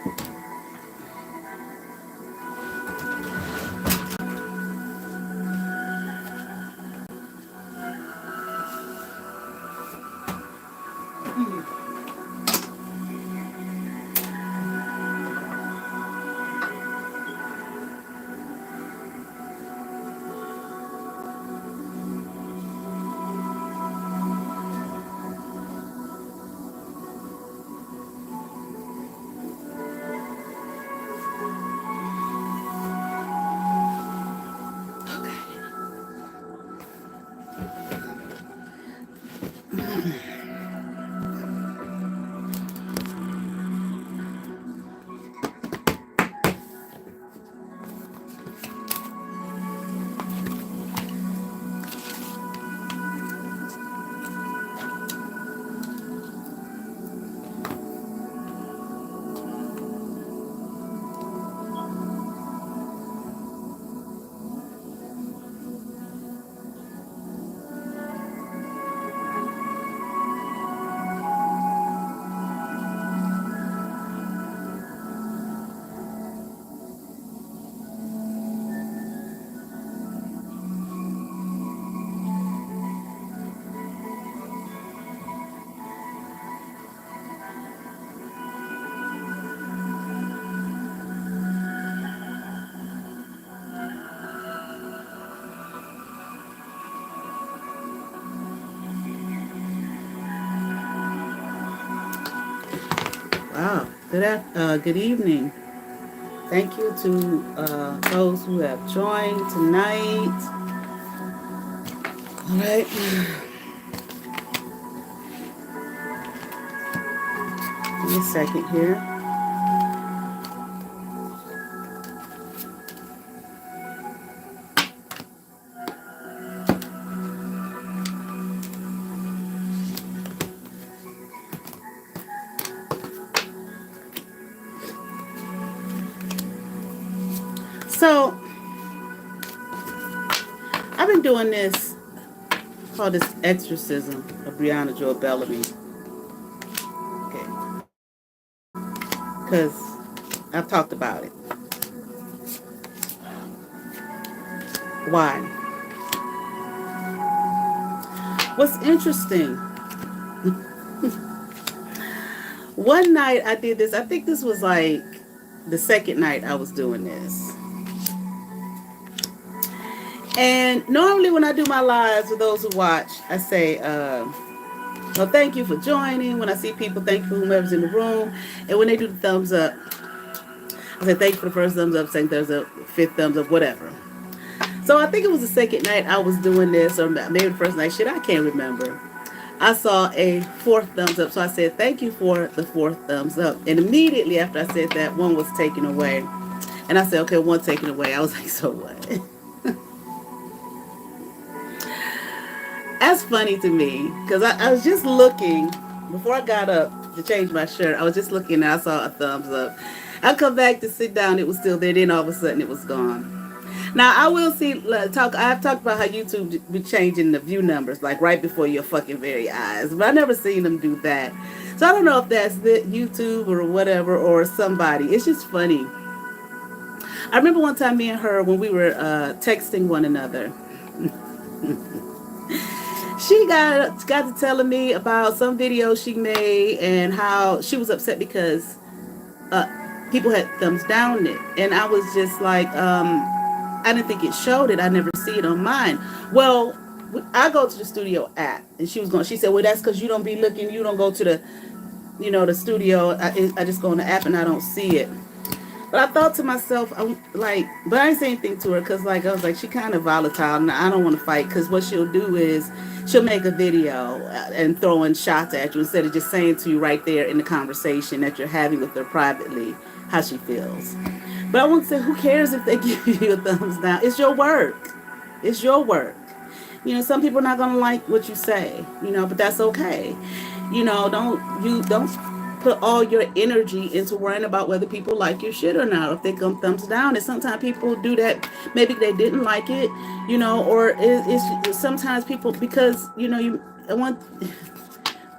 Wow. Good evening. Thank you to those who have joined tonight. All right. Give me a second here. So, I've been doing this, called this Exorcism of Breauna Jewell Bellamy. Okay. Because I've talked about it. Why? What's interesting, one night I did this, I think this was like the second night I was doing this. And normally when I do my lives, for those who watch, I say, well, thank you for joining. When I see people, thank you for whomever's in the room. And when they do the thumbs up, I say thank you for the first thumbs up, second thumbs up, fifth thumbs up, whatever. So I think it was the second night I was doing this, or maybe the first night. Shit, I can't remember. I saw a fourth thumbs up. So I said, thank you for the fourth thumbs up. And immediately after I said that, one was taken away. And I said, okay, one taken away. I was like, so what? That's funny to me, because I was just looking, before I got up to change my shirt, I was just looking and I saw a thumbs up. I come back to sit down, it was still there, then all of a sudden it was gone. Now, I will I've talked about how YouTube be changing the view numbers, like right before your fucking very eyes, but I never seen them do that. So I don't know if that's the YouTube or whatever, or somebody. It's just funny. I remember one time me and her, when we were texting one another, she got to telling me about some video she made and how she was upset because people had thumbs down it. And I was just like, I didn't think it showed it. I never see it on mine. Well, I go to the studio app, and she said, well, that's because you don't be looking, you don't go to the, the studio. I just go on the app and I don't see it. But I thought to myself, but I didn't say anything to her, because I was like, she kind of volatile, and I don't want to fight, because what she'll do is she'll make a video and throwing shots at you instead of just saying to you right there in the conversation that you're having with her privately how she feels. But I want to say, who cares if they give you a thumbs down? It's your work. It's your work. Some people are not going to like what you say, but that's okay. Don't put all your energy into worrying about whether people like your shit or not, if they come thumbs down. And sometimes people do that, maybe they didn't like it, or it's sometimes people, because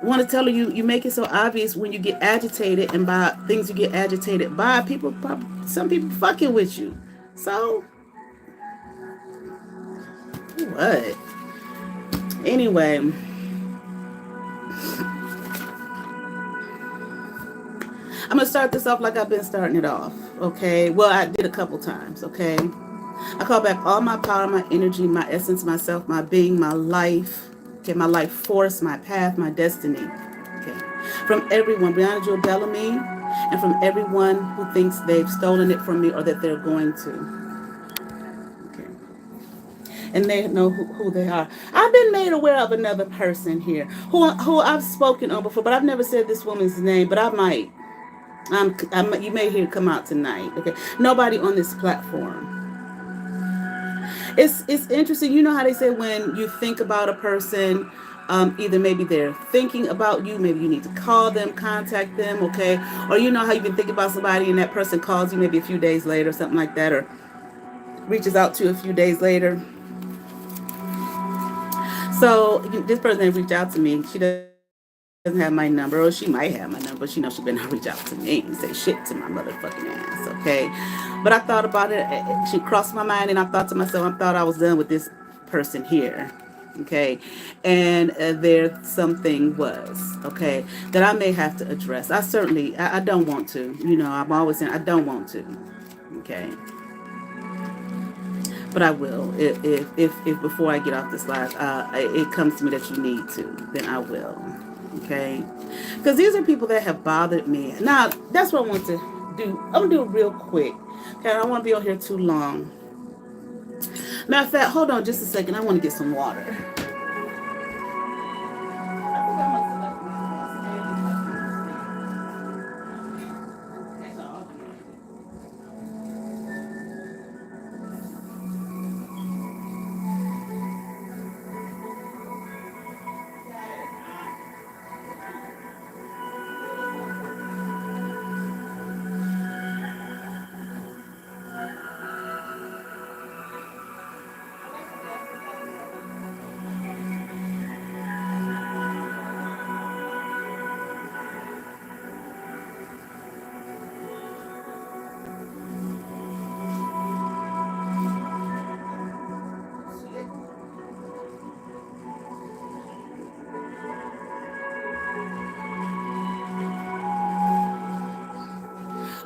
I want to tell you, you make it so obvious when you get agitated, and by things you get agitated by, some people fucking with you. So, what? Anyway, I'm going to start this off like I've been starting it off, okay? Well, I did a couple times, okay? I call back all my power, my energy, my essence, myself, my being, my life, okay? My life force, my path, my destiny, okay? From everyone, Breauna Jewell Bellamy, and from everyone who thinks they've stolen it from me or that they're going to. Okay. And they know who they are. I've been made aware of another person here who I've spoken on before, but I've never said this woman's name, but I might. You may hear it come out tonight. Okay, nobody on this platform. It's interesting. You know how they say when you think about a person, either maybe they're thinking about you, maybe you need to call them, contact them, okay? Or you know how you've been thinking about somebody and that person calls you maybe a few days later, something like that, or reaches out to you a few days later. So this person didn't reach out to me. She doesn't have my number, or she might have my number. She knows she better not reach out to me and say shit to my motherfucking ass, okay? But I thought about it. She crossed my mind, and I thought to myself, I thought I was done with this person here, okay? And there something was, okay, that I may have to address. I don't want to. You know, I'm always saying I don't want to, okay? But I will if before I get off this live, it comes to me that you need to, then I will. Okay, because these are people that have bothered me. Now that's what I want to do. I'm gonna do it real quick. Okay, I don't want to be on here too long. Matter of fact, hold on just a second. I want to get some water.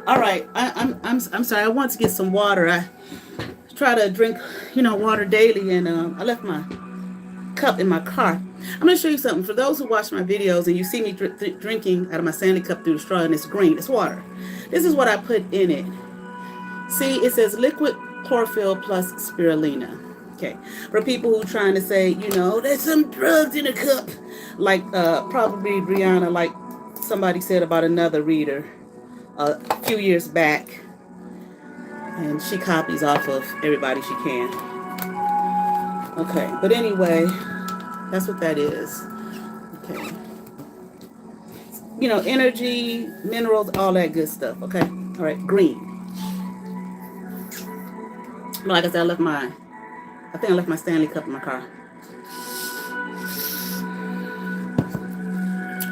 All right, I'm sorry. I want to get some water. I try to drink, water daily, and I left my cup in my car. I'm going to show you something. For those who watch my videos and you see me drinking out of my Stanley cup through the straw, and it's green, it's water. This is what I put in it. See, it says liquid chlorophyll plus spirulina. Okay, for people who are trying to say, there's some drugs in a cup, like probably Breauna, like somebody said about another reader a few years back, and she copies off of everybody she can. Okay, but anyway, that's what that is. Okay, energy, minerals, all that good stuff. Okay, all right, green. But like I said, I think I left my Stanley cup in my car.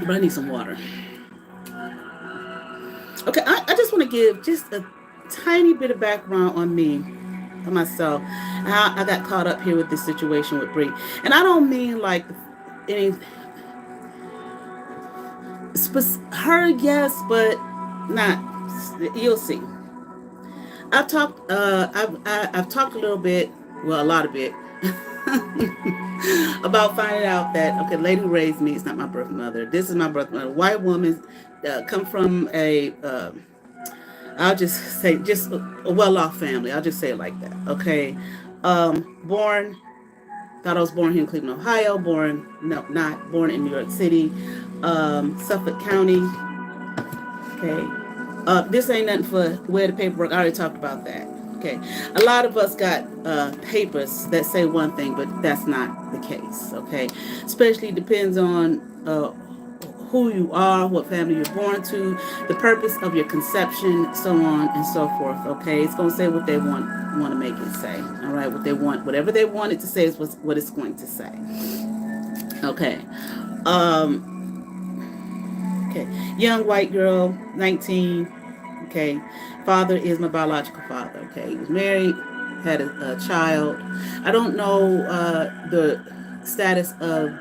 But I need some water. Okay, I just want to give just a tiny bit of background on me, on myself, how I got caught up here with this situation with Bree. And I don't mean like any her, yes, but not. You'll see. I've talked a little bit, well, a lot of it, about finding out that, okay, the lady who raised me is not my birth mother. This is my birth mother. White woman, come from I'll just say, just a well-off family. I'll just say it like that, okay? Thought I was born here in Cleveland, Ohio. Not born in New York City. Suffolk County, okay? This ain't nothing for where the paperwork. I already talked about that. Okay, a lot of us got papers that say one thing, but that's not the case. Okay, especially depends on who you are, what family you're born to, the purpose of your conception, so on and so forth. Okay, it's gonna say what they want to make it say. All right, whatever they want it to say is what it's going to say. Okay. Okay. Young white girl, 19. Okay. Father is my biological father. Okay. He was married, had a child. I don't know the status of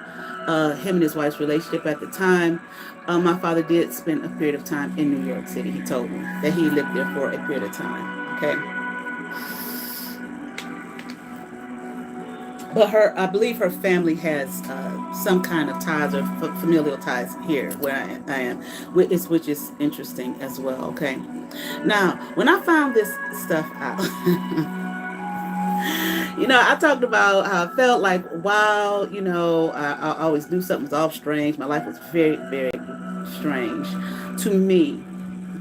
him and his wife's relationship at the time. My father did spend a period of time in New York City. He told me that he lived there for a period of time. Okay. But I believe her family has some kind of ties or familial ties here where I am, which is interesting as well. Okay. Now, when I found this stuff out, I talked about how I felt like, wow, I always knew something was off strange. My life was very, very strange to me.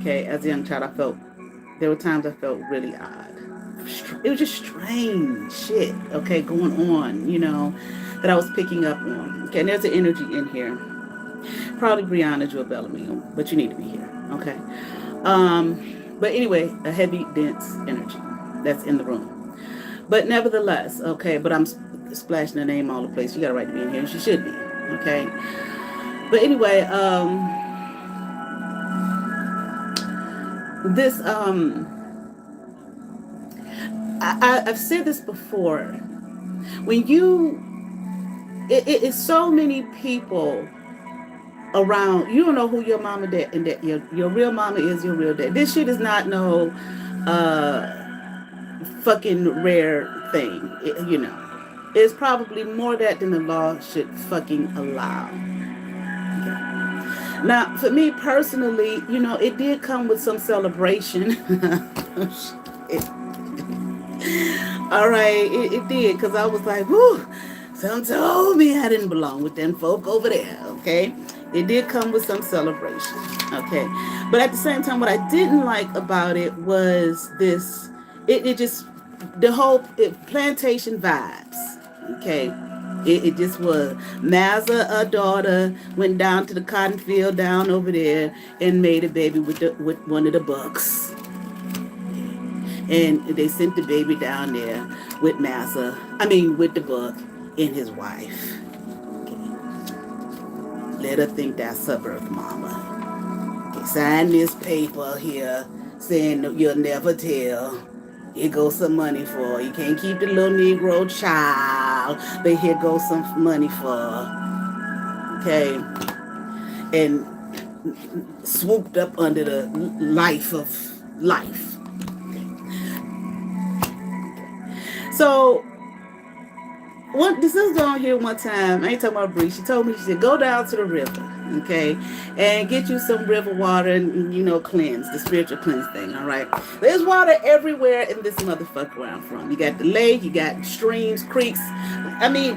Okay, as a young child, there were times I felt really odd. It was just strange shit, okay, going on, that I was picking up on. Okay, and there's an energy in here. Probably Breauna, Jewell, Bellamy, but you need to be here, okay? But anyway, a heavy, dense energy that's in the room. But nevertheless, okay, but I'm splashing her name all the place. She got a right to be in here, and she should be, okay? But anyway, this, I've said this before. When it's so many people around, you don't know who your mama and that your real mama is, your real dad. This shit is not no fucking rare thing, It's probably more that than the law should fucking allow. Okay. Now, for me personally, it did come with some celebration. All right, it did, because I was like, whoo, some told me I didn't belong with them folk over there, okay? It did come with some celebration, okay? But at the same time, what I didn't like about it was this, it just, the whole plantation vibes, okay? It just was. Mazza, a daughter, went down to the cotton field down over there and made a baby with one of the bucks. And they sent the baby down there with with the buck and his wife. Okay. Let her think that's her birth mama. Okay. Sign this paper here saying that you'll never tell. Here goes some money for her. You can't keep the little Negro child, but here goes some money for her. Okay. And swooped up under the life of life. So, this is down here one time. I ain't talking about Bree. She told me, she said, go down to the river, okay, and get you some river water and, cleanse, the spiritual cleanse thing, all right? There's water everywhere in this motherfucker where I'm from. You got the lake, you got streams, creeks,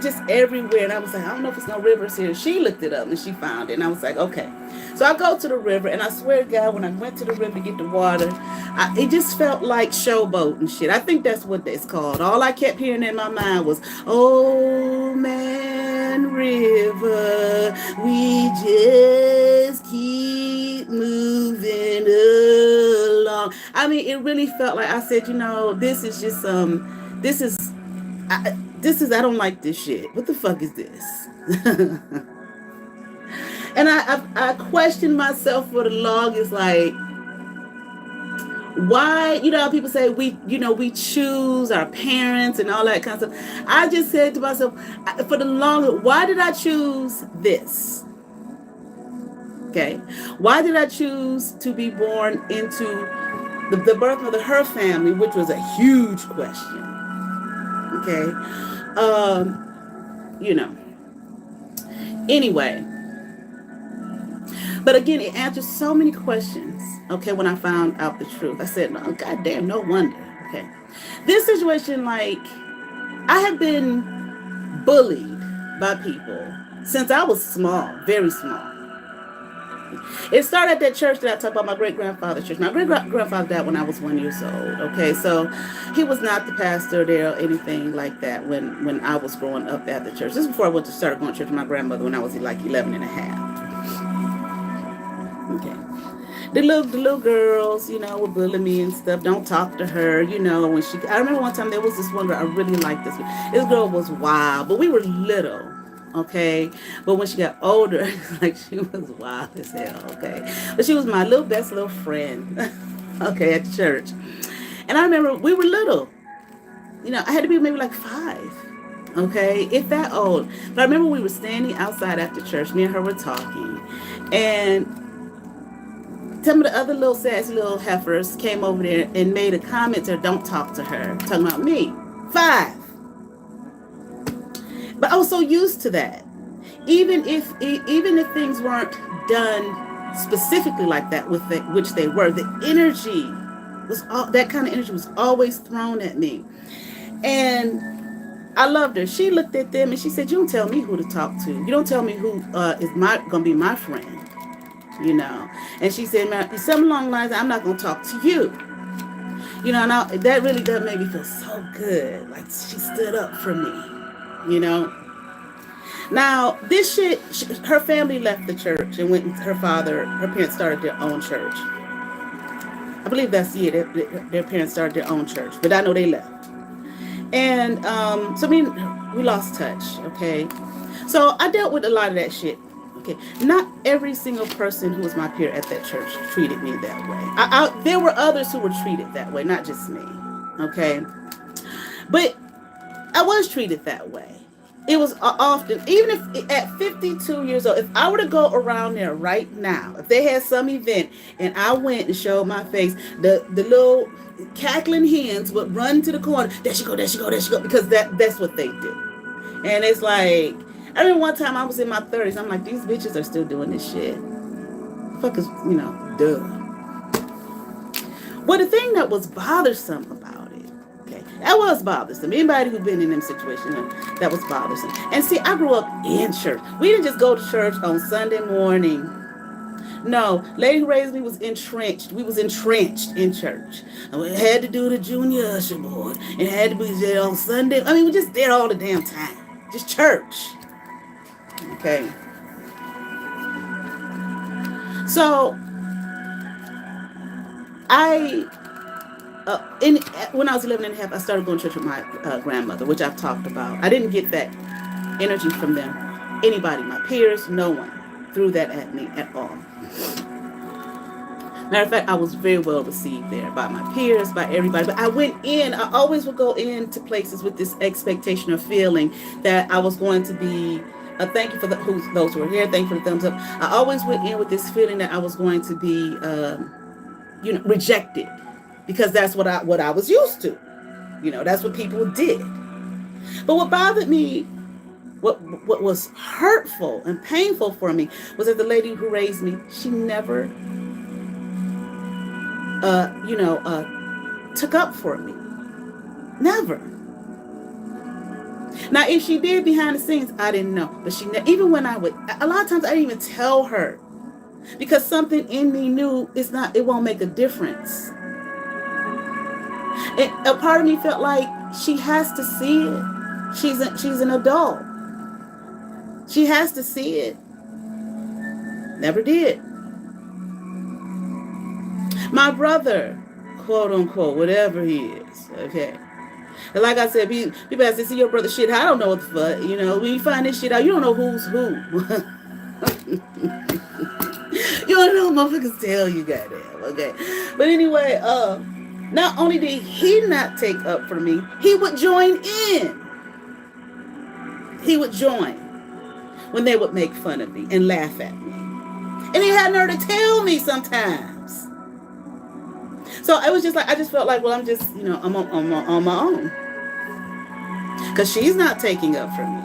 just everywhere. And I was like, I don't know if it's no rivers here. She looked it up and she found it. And I was like, okay. So I go to the river, and I swear to God, when I went to the river to get the water, it just felt like showboat and shit. I think that's what it's called. All I kept hearing in my mind was, oh man, river, we just keep moving along. It really felt like, I said, this is just I don't like this shit. What the fuck is this? And I questioned myself for the longest, like, why, how people say we choose our parents and all that kind of stuff. I just said to myself, for the longest, why did I choose this? Okay. Why did I choose to be born into the birth of her family, which was a huge question? Okay. Anyway. But again, it answers so many questions, okay, when I found out the truth. I said, no, goddamn, no wonder, okay. This situation, like, I have been bullied by people since I was small, very small. It started at that church that I talked about, my great-grandfather's church. My great-grandfather died when I was 1 year old, okay? So he was not the pastor there or anything like that when I was growing up at the church. This is before I started going to church with my grandmother when I was like 11 and a half. Okay. The little girls, would bully me and stuff. Don't talk to her, when I remember one time there was this one girl, I really liked this one. This girl was wild, but we were little. okay? But when she got older, like she was wild as hell, okay? But she was my little best little friend, okay, at church. And I remember we were little. I had to be maybe like 5, okay, if that old. But I remember we were standing outside after church. Me and her were talking, and some of the other little sassy little heifers came over there and made a comment to her, "Don't talk to her," talking about me. 5. But I was so used to that. Even if things weren't done specifically like that, which they were, the energy was that kind of energy was always thrown at me, and I loved her. She looked at them and she said, "You don't tell me who to talk to. You don't tell me who is gonna be my friend." And she said, "Man, something along the lines, I'm not gonna talk to you." And that really does make me feel so good. Like she stood up for me. Now, this shit, her family left the church and went, her parents started their own church. I believe that's, their parents started their own church, but I know they left. And so we lost touch, okay? So I dealt with a lot of that shit, okay? Not every single person who was my peer at that church treated me that way. There were others who were treated that way, not just me, okay? But I was treated that way. It was often, even if at 52 years old, if I were to go around there right now, if they had some event and I went and showed my face, the little cackling hens would run to the corner. There she go, there she go, there she go, because that's what they do. And it's like, I remember one time I was in my 30s. I'm like, these bitches are still doing this shit. Fuck is, duh. Well, the thing that was bothersome about it, okay, that was bothersome. Anybody who's been in them situations, that was bothersome. And see, I grew up in church. We didn't just go to church on Sunday morning. No, lady who raised me was entrenched. We was entrenched in church. And we had to do the junior usher board. And had to be there on Sunday. I mean, we just there all the damn time. Just church. Okay. So, when I was 11 and a half, I started going to church with my grandmother, which I've talked about. I didn't get that energy from them. Anybody, my peers, no one threw that at me at all. Matter of fact, I was very well received there by my peers, by everybody. But I always would go into places with this expectation or feeling that I was going to be, thank you for those who are here, thank you for the thumbs up. I always went in with this feeling that I was going to be, rejected. Because that's what I was used to. That's what people did. But what bothered me, what was hurtful and painful for me, was that the lady who raised me, she never, took up for me. Never. Now, if she did behind the scenes, I didn't know. But even when a lot of times I didn't even tell her. Because something in me knew it won't make a difference. A part of me felt like she has to see it. She's an adult. She has to see it. Never did. My brother, quote unquote, whatever he is, okay. And like I said, people ask to see your brother shit. I don't know what the fuck, when you find this shit out, you don't know who's who. You don't know motherfuckers tell you goddamn, okay. But anyway, not only did he not take up for me, he would join in. He would join when they would make fun of me and laugh at me. And he had nerve to tell me sometimes. So it was just like, I just felt like, well, I'm just, I'm on my own. Because she's not taking up for me.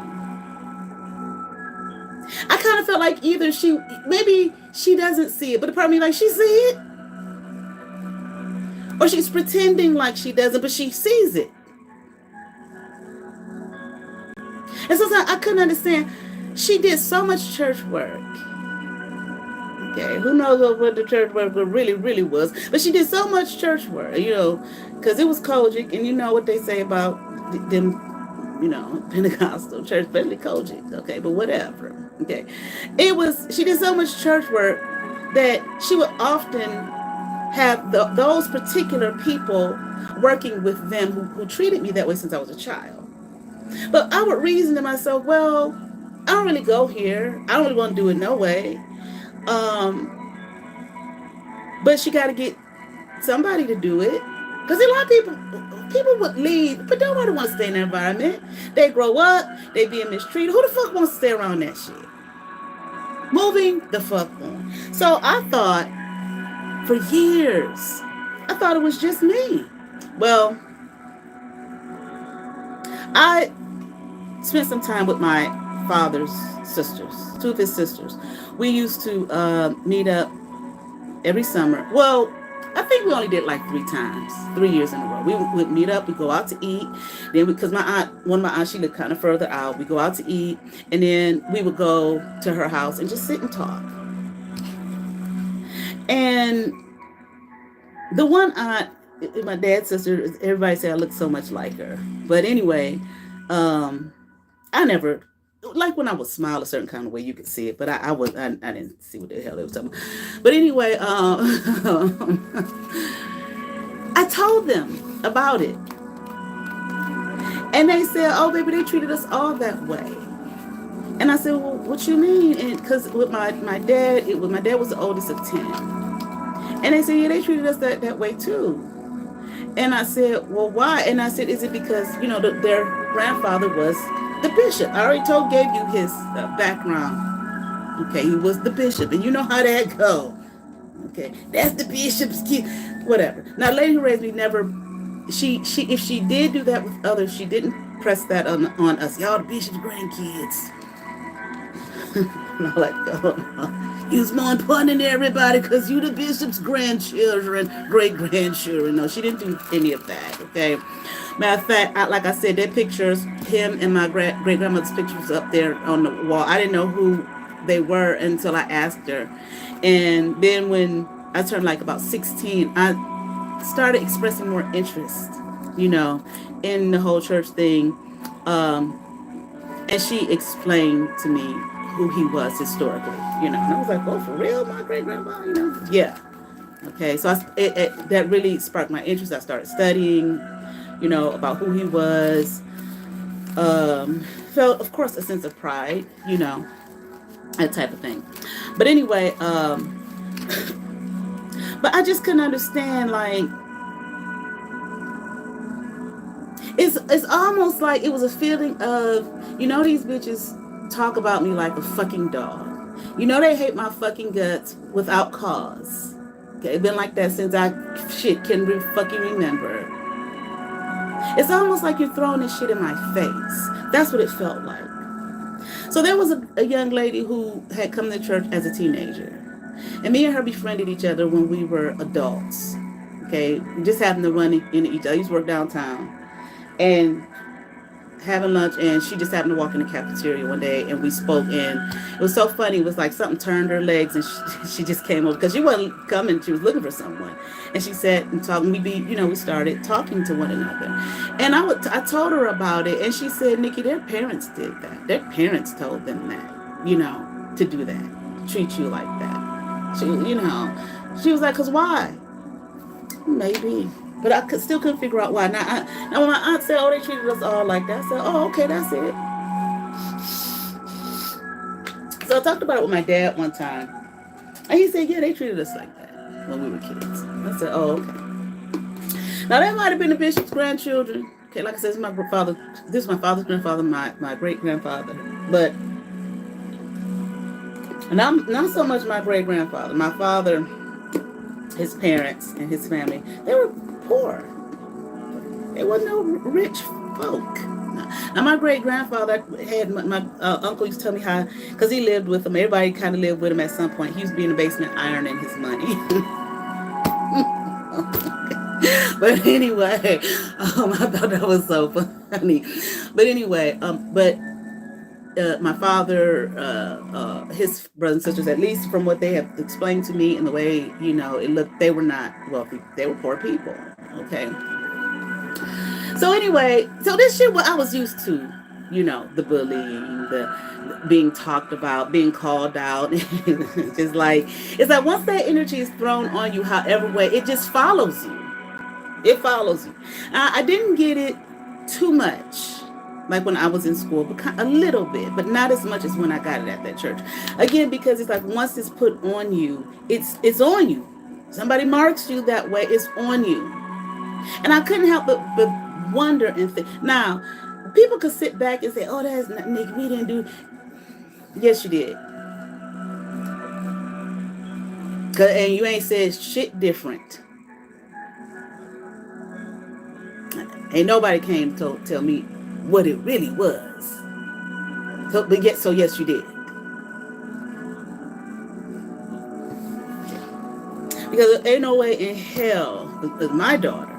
I kind of felt like either maybe she doesn't see it, but part of me like, she see it. Or she's pretending like she doesn't, but she sees it. And sometimes I couldn't understand. She did so much church work. Okay, who knows what the church work really, really was. But she did so much church work, because it was Kojic, and you know what they say about them, Pentecostal church, especially Kojic, okay, but whatever, okay. She did so much church work that she would often have those particular people working with them who treated me that way since I was a child. But I would reason to myself, well, I don't really go here. I don't really want to do it no way. Um, but she got to get somebody to do it. Because a lot of people would leave, but nobody wants to stay in that environment. They grow up, they being mistreated. Who the fuck wants to stay around that shit? Moving the fuck on. So I thought for years, I thought it was just me. Well, I spent some time with my father's sisters, two of his sisters. We used to meet up every summer. Well, I think we only did like 3 times, 3 years in a row. We would meet up, we go out to eat. Then, because one of my aunts, she lived kind of further out. We go out to eat, and then we would go to her house and just sit and talk. And the one aunt, my dad's sister, everybody said I looked so much like her. But anyway, I never, like when I would smile a certain kind of way, you could see it, but I didn't see what the hell they was talking about. But anyway, I told them about it, and they said, "Oh, baby, they treated us all that way." And I said, "Well, what you mean?" And because with my dad, my dad was the oldest of 10, and they said, "Yeah, they treated us that way too." And I said, "Well, why?" And I said, "Is it because their grandfather was the bishop?" I already gave you his background. Okay, he was the bishop, and you know how that go. Okay, that's the bishop's kid, whatever. Now, lady who raised me never. She if she did do that with others, she didn't press that on us. Y'all the bishop's grandkids. And I like, oh, you was more important than everybody because you the bishop's grandchildren, great grandchildren. No, she didn't do any of that. Okay. Matter of fact, like I said, that pictures, him and my great grandmother's pictures up there on the wall. I didn't know who they were until I asked her. And then when I turned like about 16, I started expressing more interest, in the whole church thing. And she explained to me who he was historically, And I was like, oh, for real? My great grandma, Yeah. Okay. So that really sparked my interest. I started studying, about who he was. Felt, of course, a sense of pride, that type of thing. But anyway, but I just couldn't understand, like, it's almost like it was a feeling of, these bitches talk about me like a fucking dog. They hate my fucking guts without cause. Okay, it's been like that since I can fucking remember. It's almost like you're throwing this shit in my face. That's what it felt like. So there was a young lady who had come to church as a teenager. And me and her befriended each other when we were adults. Okay, we just happened to run into each other. I used to work downtown. And having lunch, and she just happened to walk in the cafeteria one day, and we spoke, and it was so funny. It was like something turned her legs, and she just came over because she wasn't coming. She was looking for someone, and she sat and talked. We started talking to one another, and I told her about it, and she said, "Nikki, their parents did that. Their parents told them that, to do that, treat you like that." She was like, "'Cause why?" Maybe. But I still couldn't figure out why. Now when my aunt said, "Oh, they treated us all like that," I said, "Oh, okay, that's it." So I talked about it with my dad one time. And he said, "Yeah, they treated us like that when we were kids." I said, "Oh, okay." Now, that might have been the bishop's grandchildren. Okay, like I said, this is my father's grandfather, my great-grandfather. But not so much my great-grandfather. My father, his parents and his family, they were poor. They wasn't no rich folk. Now my great grandfather had my uncle used to tell me how, because he lived with him. Everybody kind of lived with him at some point. He used to be in the basement ironing his money. But anyway, I thought that was so funny. But anyway, my father, his brothers and sisters, at least from what they have explained to me and the way, it looked, they were not wealthy. They were poor people. Okay. So anyway, this shit, what I was used to, the bullying, the being talked about, being called out. It's like once that energy is thrown on you, however way, it just follows you. It follows you. I didn't get it too much like when I was in school, but a little bit, but not as much as when I got it at that church. Again, because it's like once it's put on you, it's on you. Somebody marks you that way, it's on you. And I couldn't help but wonder and think. Now, people could sit back and say, "Oh, that's not Nick. We didn't do." Yes, you did. And you ain't said shit different. Ain't nobody came to tell me what it really was. So yes, you did. Because there ain't no way in hell with my daughter.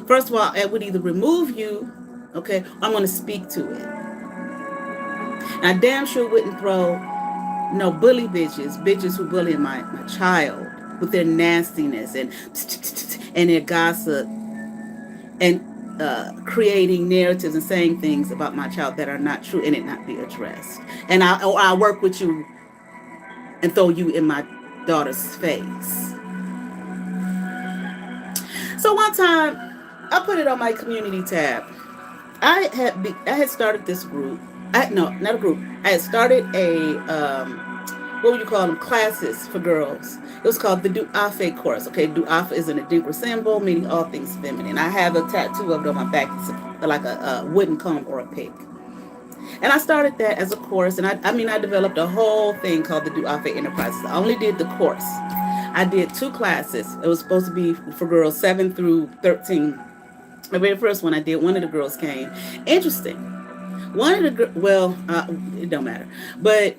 First of all, I would either remove you, okay, or I'm going to speak to it. And I damn sure wouldn't throw no bully bitches who bully my child with their nastiness and their gossip and creating narratives and saying things about my child that are not true and it not be addressed. And I'll work with you and throw you in my daughter's face. So one time, I put it on my community tab. I had started this group. No, not a group. I had started a what would you call them? Classes for girls. It was called the Duafe course. Okay, Duafe is an Adinkra symbol meaning all things feminine. I have a tattoo of it on my back. It's like a wooden comb or a pig. And I started that as a course, and I developed a whole thing called the Duafe Enterprises. I only did the course. I did 2 classes. It was supposed to be for girls 7 through 13. The very first one I did, one of the girls came. Interesting. One of the it don't matter. But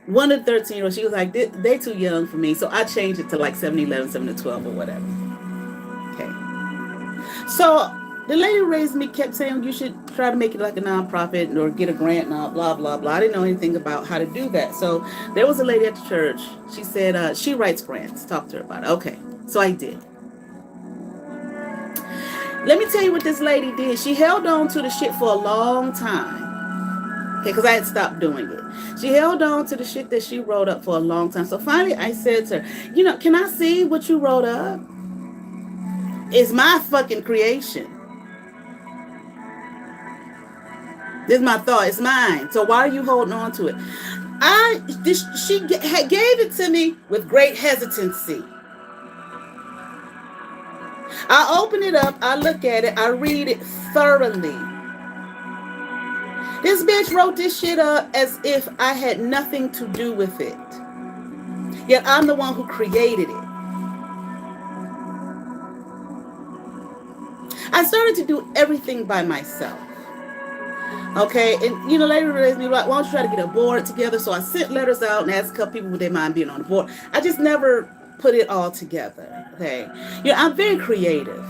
one of the 13-year-olds, she was like, they too young for me. So I changed it to like 7 to 11, 7 to 12 or whatever. Okay. So the lady who raised me kept saying you should try to make it like a nonprofit or get a grant and blah, blah, blah. I didn't know anything about how to do that. So there was a lady at the church. She said she writes grants. Talk to her about it. Okay. So I did. Let me tell you what this lady did. She held on to the shit for a long time. Okay, because I had stopped doing it. She held on to the shit that she wrote up for a long time. So finally I said to her, can I see what you wrote up? It's my fucking creation. This is my thought. It's mine. So why are you holding on to it? She gave it to me with great hesitancy. I open it up, I look at it, I read it thoroughly. This bitch wrote this shit up as if I had nothing to do with it. Yet I'm the one who created it. I started to do everything by myself. Okay, and later raised me like, why don't you try to get a board together? So I sent letters out and asked a couple people would they mind being on the board. I just never put it all together. Okay, I'm very creative.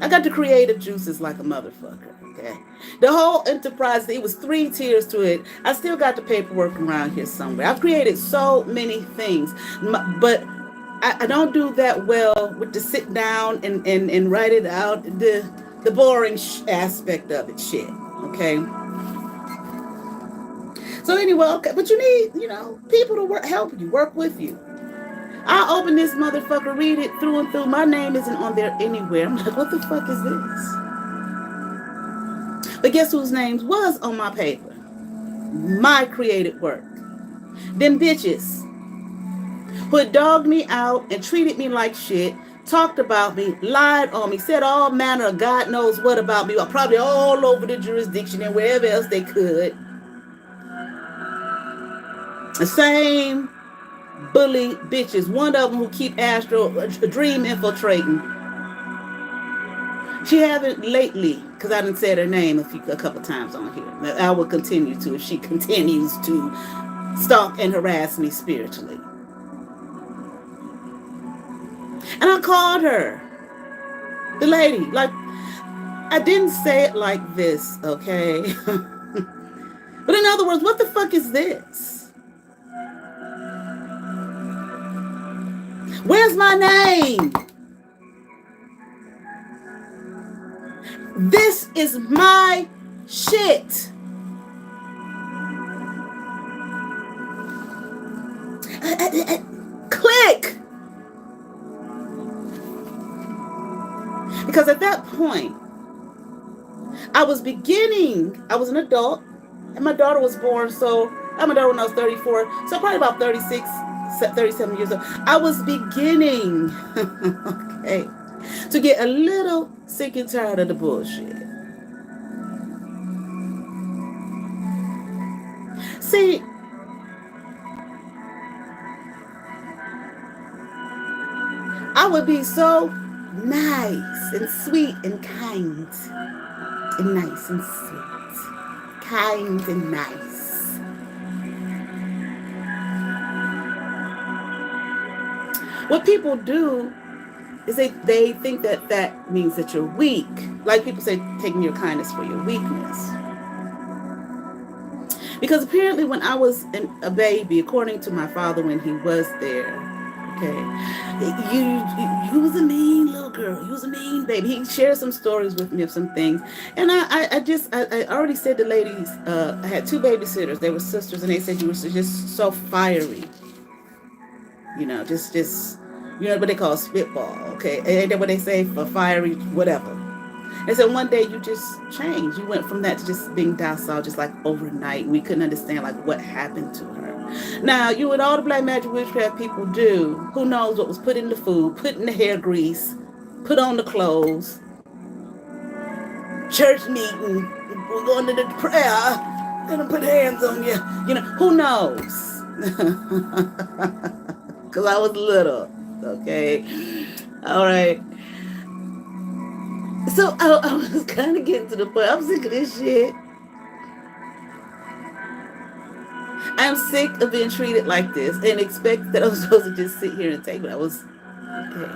I got the creative juices like a motherfucker. Okay, the whole enterprise, it was 3 tiers to it. I still got the paperwork around here somewhere. I've created so many things, but I don't do that well with the sit down and write it out, the boring aspect of it shit. Okay. So anyway, okay, but you need, people to help you, work with you. I open this motherfucker, read it through and through. My name isn't on there anywhere. I'm like, what the fuck is this? But guess whose names was on my paper? My created work. Them bitches who had dogged me out and treated me like shit, talked about me, lied on me, said all manner of God knows what about me, probably all over the jurisdiction and wherever else they could. The same bully bitches, one of them who keep Astro Dream infiltrating. She haven't lately, because I didn't say her name a couple times on here. I will continue to if she continues to stalk and harass me spiritually. And I called her, the lady, like, I didn't say it like this, okay? But in other words, what the fuck is this? Where's my name? This is my shit. Click. Because at that point, I was an adult, and my daughter was born, so I had my daughter when I was 34, so probably about 36, 37 years old. I was beginning, okay, to get a little sick and tired of the bullshit. See, I would be so nice and sweet and kind and nice and sweet, kind and nice. What people do is they think that means that you're weak. Like people say, taking your kindness for your weakness. Because apparently when I was a baby, according to my father when he was there, okay, you was a mean little girl. You was a mean baby. He shared some stories with me of some things. And I already said to ladies, I had 2 babysitters. They were sisters, and they said you were just so fiery. Just what they call spitball, okay? Ain't that what they say for fiery, whatever? And so one day you just changed. You went from that to just being docile, just like overnight. We couldn't understand like what happened to her. Now, you and all the black magic witchcraft people do, who knows what was put in the food, put in the hair grease, put on the clothes, church meeting, we're going to the prayer, gonna put hands on you. Who knows? Because I was little, okay? All right. So I was kind of getting to the point. I'm sick of this shit. I'm sick of being treated like this and expect that I'm supposed to just sit here and take it. I was, okay.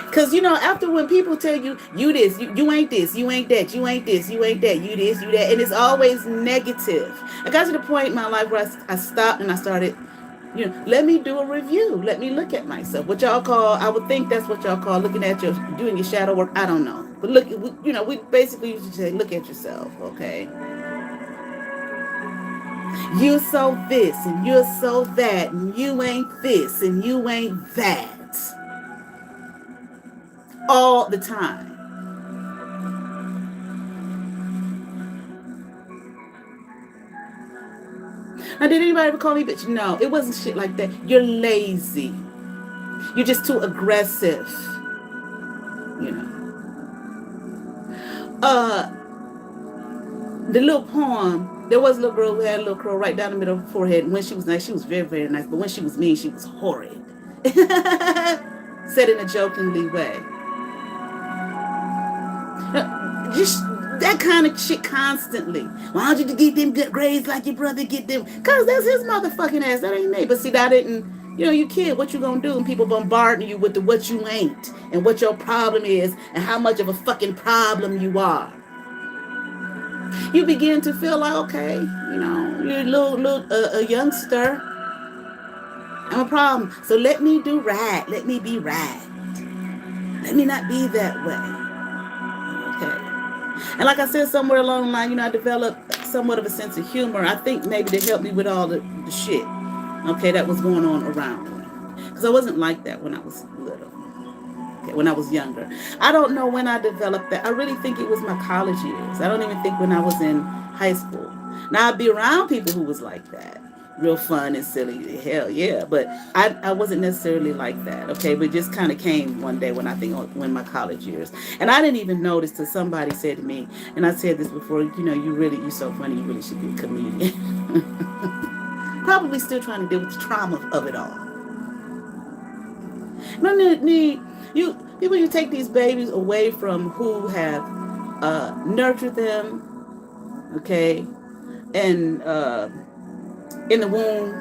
Because, after when people tell you, you this, you ain't this, you ain't that, you ain't this, you ain't that, you this, you that, and it's always negative. I got to the point in my life where I stopped and I started, let me do a review. Let me look at myself. What y'all call, I would think that's what y'all call looking at doing your shadow work. I don't know. But look, we basically used to say, look at yourself, okay? You're so this, and you're so that, and you ain't this, and you ain't that. All the time. Now, did anybody ever call me bitch? No, it wasn't shit like that. You're lazy. You're just too aggressive. The little poem, there was a little girl who had a little curl right down the middle of her forehead. And when she was nice, she was very, very nice. But when she was mean, she was horrid. Said in a jokingly way. Just that kind of shit constantly. Why don't you get them good grades like your brother get them? Because that's his motherfucking ass. That ain't me. But see, that didn't... you kid, what you gonna do? And people bombarding you with the what you ain't and what your problem is and how much of a fucking problem you are. You begin to feel like, okay, you're a youngster. I'm a problem. So let me do right. Let me be right. Let me not be that way. Okay. And like I said, somewhere along the line, I developed somewhat of a sense of humor. I think maybe to help me with all the shit, okay, that was going on around me. Because I wasn't like that when I was little. Okay, when I was younger. I don't know when I developed that. I really think it was my college years. I don't even think when I was in high school. Now, I'd be around people who was like that. Real fun and silly. Hell yeah. But I wasn't necessarily like that. Okay. But it just kind of came one day when my college years. And I didn't even notice till somebody said to me, and I said this before, you're so funny. You really should be a comedian. Probably still trying to deal with the trauma of it all. No need. You take these babies away from who have nurtured them, okay, and in the womb,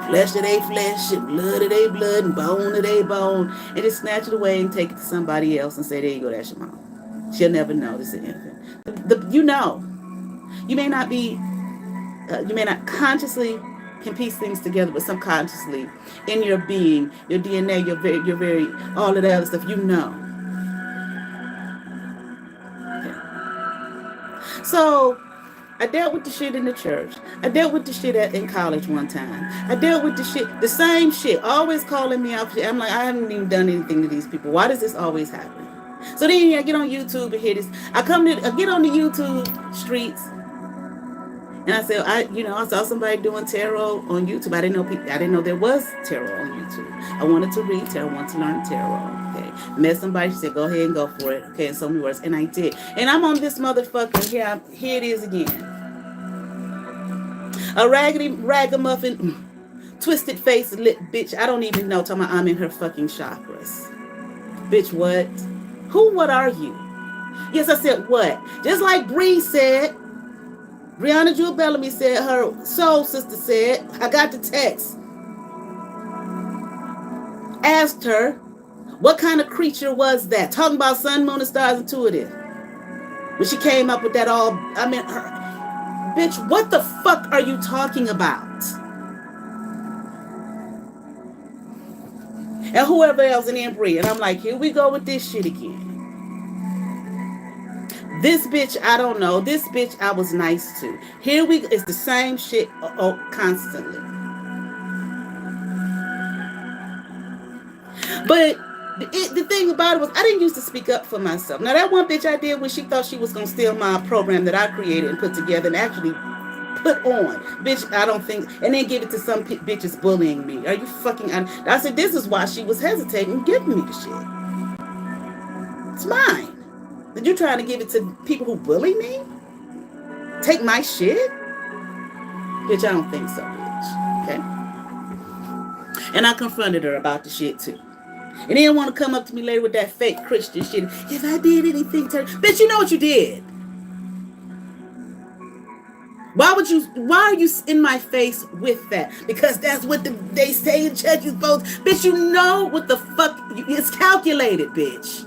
flesh of their flesh, and blood of their blood, and bone of their bone, and just snatch it away and take it to somebody else and say, there you go, that's your mom. She'll never know this is an infant. You may not be, you may not consciously can piece things together, but subconsciously in your being, your DNA, your very all of that other stuff, Okay. So I dealt with the shit in the church. I dealt with the shit in college one time. I dealt with the same shit, always calling me out. I'm like, I haven't even done anything to these people. Why does this always happen? So then I get on YouTube and hear this. I get on the YouTube streets, and I said, I saw somebody doing tarot on YouTube. I didn't know there was tarot on YouTube. I wanted to read tarot. I wanted to learn tarot. Okay, met somebody. She said, "Go ahead and go for it." Okay, in so many words, and I did. And I'm on this motherfucker. Here it is again. A raggedy ragamuffin, twisted face, lit bitch. I don't even know. Talking about I'm in her fucking chakras. Bitch, what? Who? What are you? Yes, I said what? Just like Bree said. Breauna Jewell Bellamy said, her soul sister said, I got the text. Asked her, what kind of creature was that? Talking about sun, moon, and stars intuitive. When she came up with that bitch, what the fuck are you talking about? And whoever else in there, Bree. And I'm like, here we go with this shit again. This bitch, I don't know. This bitch, I was nice to. It's the same shit constantly. But the thing about it was, I didn't used to speak up for myself. Now, that one bitch I did when she thought she was going to steal my program that I created and put together and actually put on. Bitch, I don't think, and then give it to some bitches bullying me. Are you fucking, I said, this is why she was hesitating giving me the shit. It's mine. Did you trying to give it to people who bully me? Take my shit? Bitch, I don't think so, bitch. Okay? And I confronted her about the shit, too. And then want to come up to me later with that fake Christian shit. If I did anything to her. Bitch, you know what you did. Why are you in my face with that? Because that's what they say in churches both. Bitch, you know what the fuck. It's calculated, bitch.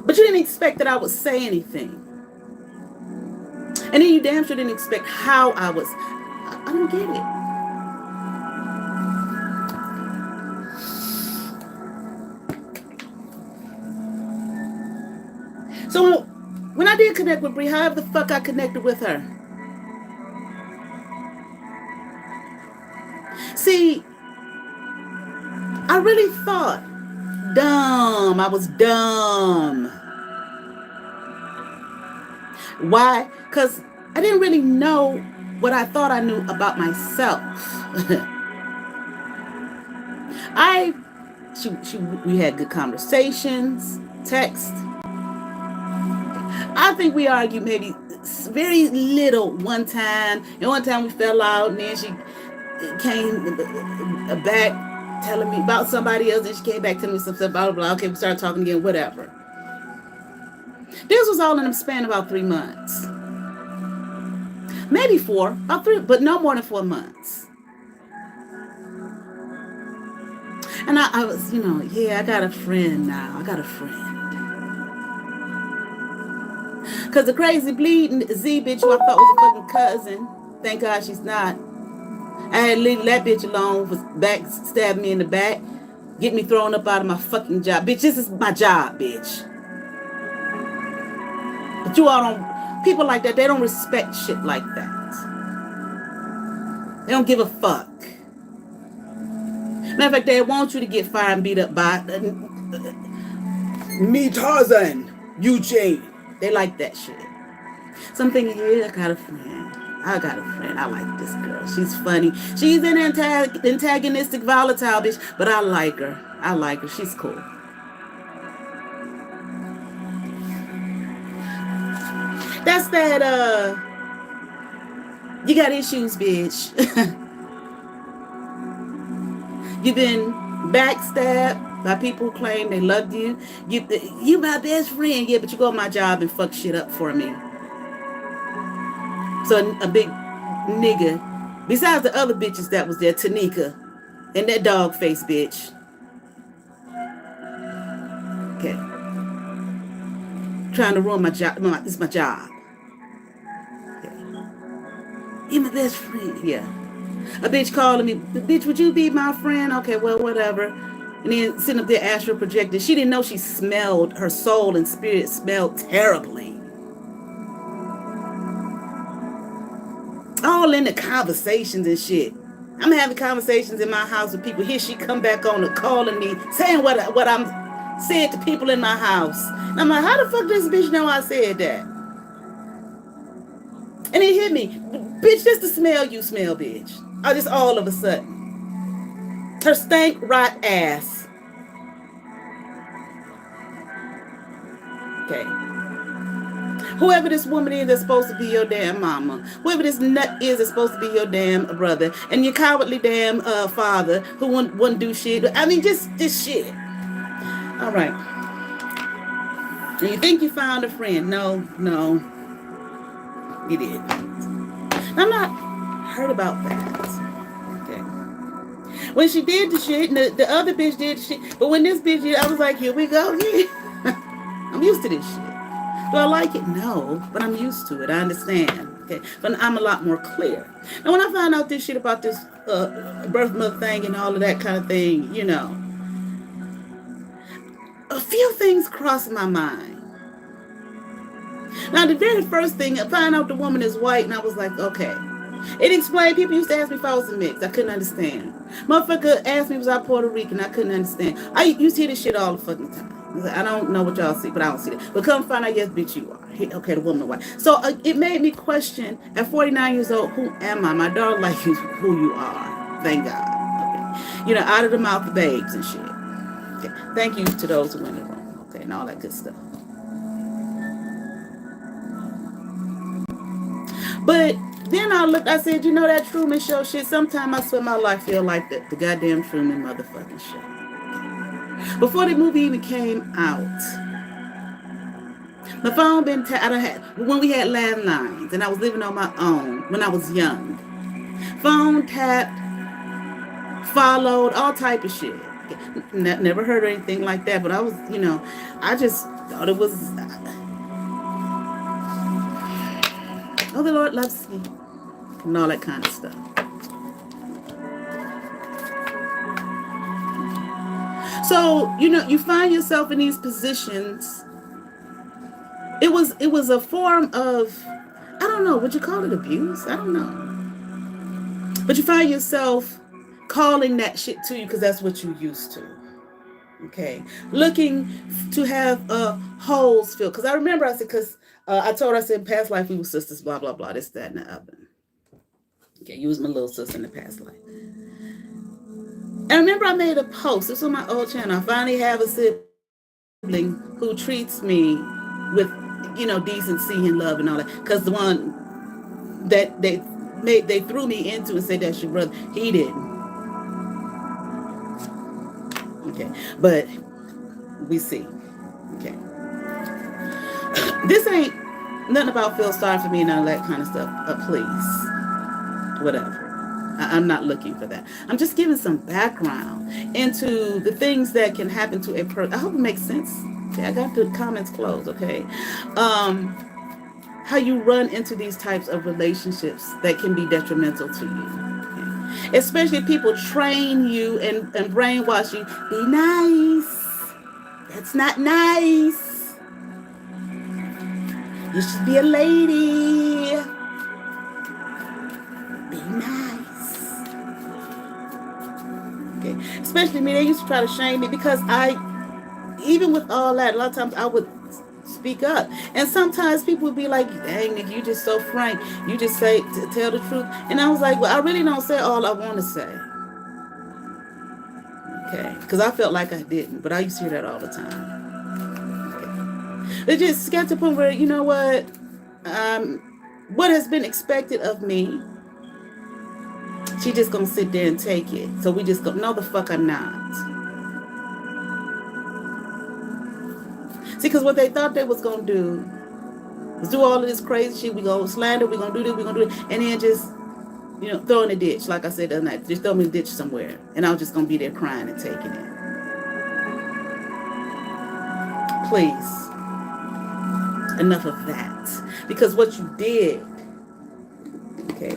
But you didn't expect that I would say anything. And then you damn sure didn't expect how I was. I don't get it. So when I did connect with Bree, however the fuck I connected with her. See, I really thought dumb. I was dumb. Why? Because I didn't really know what I thought I knew about myself. We had good conversations, text. I think we argued maybe very little one time. And one time we fell out, and then she came back telling me about somebody else, and she came back telling me some stuff, blah, blah, blah. Okay, we started talking again, whatever. This was all in the span of about 3 months. Maybe 4, about 3, but no more than 4 months. And I was, I got a friend now. I got a friend. Because the crazy bleeding Z bitch who I thought was a fucking cousin, thank God she's not. I had to leave that bitch alone for stabbing me in the back, get me thrown up out of my fucking job. Bitch, this is my job, bitch. But you all don't, people like that, they don't respect shit like that. They don't give a fuck. Matter of fact, they want you to get fired and beat up by me, Tarzan, Eugene. They like that shit. So I'm thinking, yeah, I got a friend. I like this girl. She's funny. She's an antagonistic, volatile bitch, but I like her. She's cool. That's that, you got issues, bitch. You've been backstabbed by people who claim they loved you. You my best friend. Yeah, but you go on my job and fuck shit up for me. So a big nigga, besides the other bitches that was there, Tanika, and that dog face bitch. Okay. Trying to ruin my job. No, it's my job. Okay. You're my best friend. Yeah. A bitch calling me, bitch, would you be my friend? Okay, well, whatever. And then sitting up there astral projecting. She didn't know she smelled, her soul and spirit smelled terribly. all in the conversations and shit. I'm having conversations in my house with people. Here she come back on the calling me, saying what I'm saying to people in my house. And I'm like, how the fuck does this bitch know I said that? And it hit me. Bitch, just the smell you smell, bitch. I just all of a sudden. Her stank rot ass. Okay. Whoever this woman is that's supposed to be your damn mama. Whoever this nut is that's supposed to be your damn brother. And your cowardly damn father who wouldn't do shit. I mean, just shit. All right. And you think you found a friend. No, you didn't. I'm not hurt about that. Okay. When she did the shit, and the other bitch did the shit, but when this bitch did, I was like, here we go again. I'm used to this shit. Do I like it? No, but I'm used to it. I understand. Okay, but I'm a lot more clear. Now, when I found out this shit about this birth mother thing and all of that kind of thing, you know, a few things crossed my mind. Now, the very first thing, I found out the woman is white, and I was like, okay. It explained, people used to ask me if I was a mix. I couldn't understand. Motherfucker asked me was I Puerto Rican. I couldn't understand. I used to hear this shit all the fucking time. I don't know what y'all see, but I don't see that. But come find out, yes, bitch, you are. Okay, the woman is white. So it made me question, at 49 years old, who am I? My daughter likes you who you are. Thank God. Okay. You know, out of the mouth of babes and shit. Okay. Thank you to those who went in the room. Okay, and all that good stuff. But then I said, you know that Truman Show shit? Sometimes I swear my life feel like the goddamn Truman motherfucking show. Before the movie even came out, my phone been tapped. When we had landlines and I was living on my own when I was young. Phone tapped, followed, all type of shit. Never heard anything like that, but I was, you know, I just thought it was... Oh, the Lord loves me. And all that kind of stuff. So, you know, you find yourself in these positions. It was a form of, I don't know, would you call it abuse? I don't know. But you find yourself calling that shit to you because that's what you used to. Okay. Looking to have holes filled. Because I remember I said, because I told her, I said, in past life we were sisters, blah, blah, blah, this, that, and the other. Okay, you was my little sister in the past life. And I remember I made a post. This was on my old channel. I finally have a sibling who treats me with, you know, decency and love and all that. Because the one that they threw me into and said that's your brother, he didn't. Okay, but we see. Okay. This ain't nothing about feel sorry for me and all that kind of stuff. Please. Whatever. I'm not looking for that. I'm just giving some background into the things that can happen to a person. I hope it makes sense. Okay, I got the comments closed, okay? How you run into these types of relationships that can be detrimental to you. Okay? Especially if people train you and brainwash you. Be nice. That's not nice. You should be a lady. Be nice. Okay. Especially me, they used to try to shame me because even with all that, a lot of times I would speak up. And sometimes people would be like, dang, nigga, you just so frank. You just say, to tell the truth. And I was like, well, I really don't say all I want to say. Okay. Because I felt like I didn't. But I used to hear that all the time. Okay. It just got to the point where, you know what has been expected of me, she just gonna sit there and take it. So we just go, no, the fuck I'm not. See, because what they thought they was gonna do was do all of this crazy shit. We gonna slander, we gonna do this, we gonna do it, and then just, you know, throw in the ditch, like I said the other night. Just throw me in the ditch somewhere, and I was just gonna be there crying and taking it. Please, enough of that, because what you did, okay.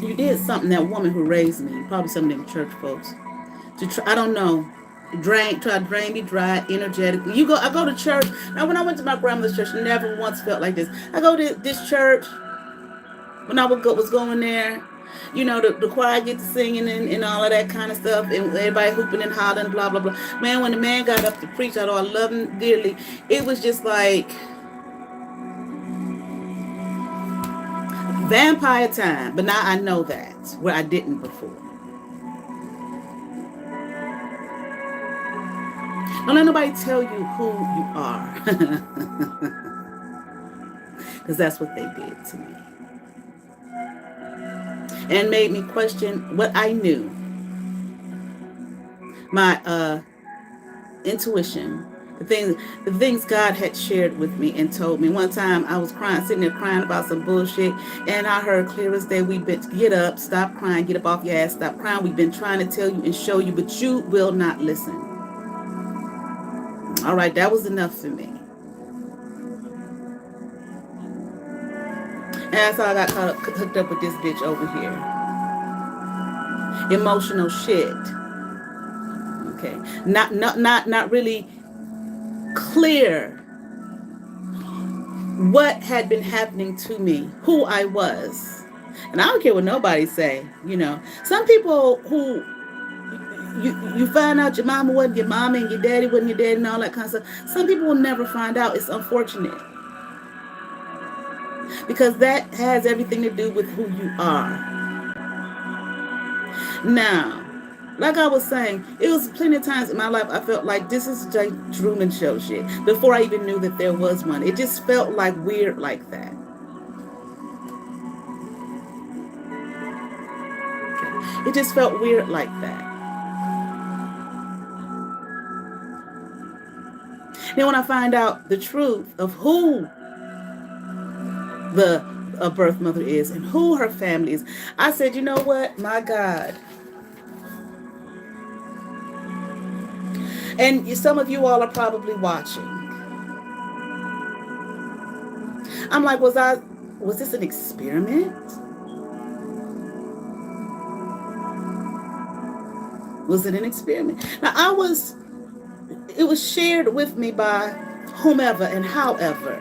You did something, that woman who raised me, probably some of them church folks, I don't know, try to drain me dry energetically. I go to church. Now, when I went to my grandmother's church, I never once felt like this. I go to this church when I was going there. You know, the choir get to singing and all of that kind of stuff, and everybody hooping and hollering, blah, blah, blah. Man, when the man got up to preach, although I love him dearly, it was just like vampire time. But now I know that, where I didn't before. Don't let nobody tell you who you are. Because that's what they did to me. And made me question what I knew. My intuition. The things God had shared with me and told me. One time I was crying, sitting there crying about some bullshit, and I heard clear as day, get up, stop crying, get up off your ass, stop crying. We've been trying to tell you and show you, but you will not listen. All right, that was enough for me. And that's how I got hooked up with this bitch over here. Emotional shit. Okay. Not really clear what had been happening to me, who I was. And I don't care what nobody say, you know. Some people who you find out your mama wasn't your mama and your daddy wasn't your daddy and all that kind of stuff. Some people will never find out. It's unfortunate. Because that has everything to do with who you are. Now, like I was saying, it was plenty of times in my life I felt like this is like Truman Show shit. Before I even knew that there was one. It just felt like weird like that. Okay. It just felt weird like that. Then when I find out the truth of who the birth mother is and who her family is, I said, you know what? My God. And some of you all are probably watching. I'm like, was this an experiment? Was it an experiment? Now, it was shared with me by whomever and however.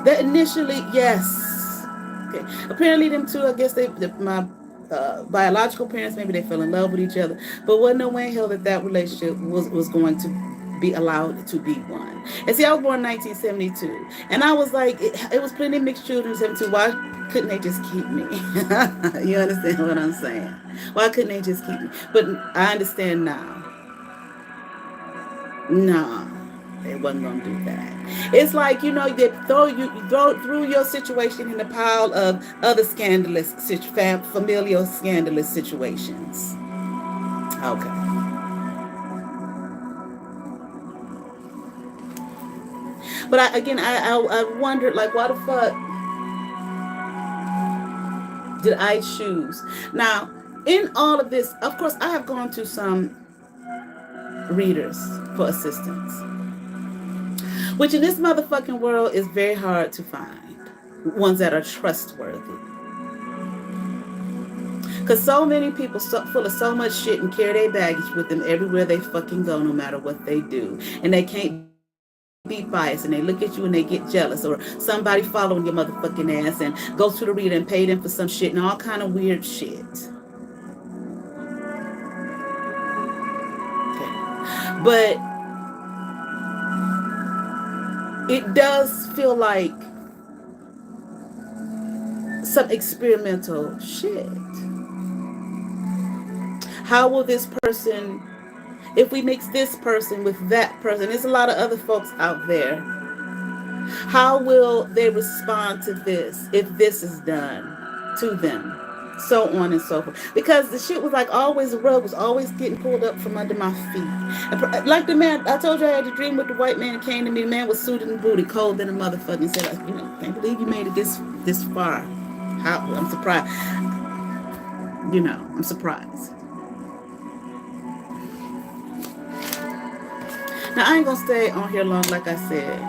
That initially, yes. Okay. Apparently them two, I guess my biological parents, maybe they fell in love with each other. But wasn't no way in hell that relationship was going to be allowed to be one. And see, I was born in 1972. And I was like, it was plenty of mixed children in 72. Why couldn't they just keep me? You understand what I'm saying? Why couldn't they just keep me? But I understand now. No, they wasn't going to do that. It's like, you know, they throw your situation in the pile of other scandalous, familial scandalous situations. Okay. But I wondered, like, why the fuck did I choose? Now, in all of this, of course, I have gone to some readers for assistance, which in this motherfucking world is very hard to find. Ones that are trustworthy. Because so many people full of so much shit and carry their baggage with them everywhere they fucking go, no matter what they do. And they can't be biased, and they look at you and they get jealous, or somebody following your motherfucking ass and go to the reader and pay them for some shit and all kind of weird shit. Okay. But it does feel like some experimental shit. How will this person, if we mix this person with that person, there's a lot of other folks out there. How will they respond to this if this is done to them? So on and so forth. Because the shit was like always, the rug was always getting pulled up from under my feet. Like the man, I told you I had a dream with the white man who came to me. The man was suited and booted, cold than a motherfucker, and said, you know, can't believe you made it this far. I'm surprised. You know, I'm surprised. Now, I ain't going to stay on here long, like I said.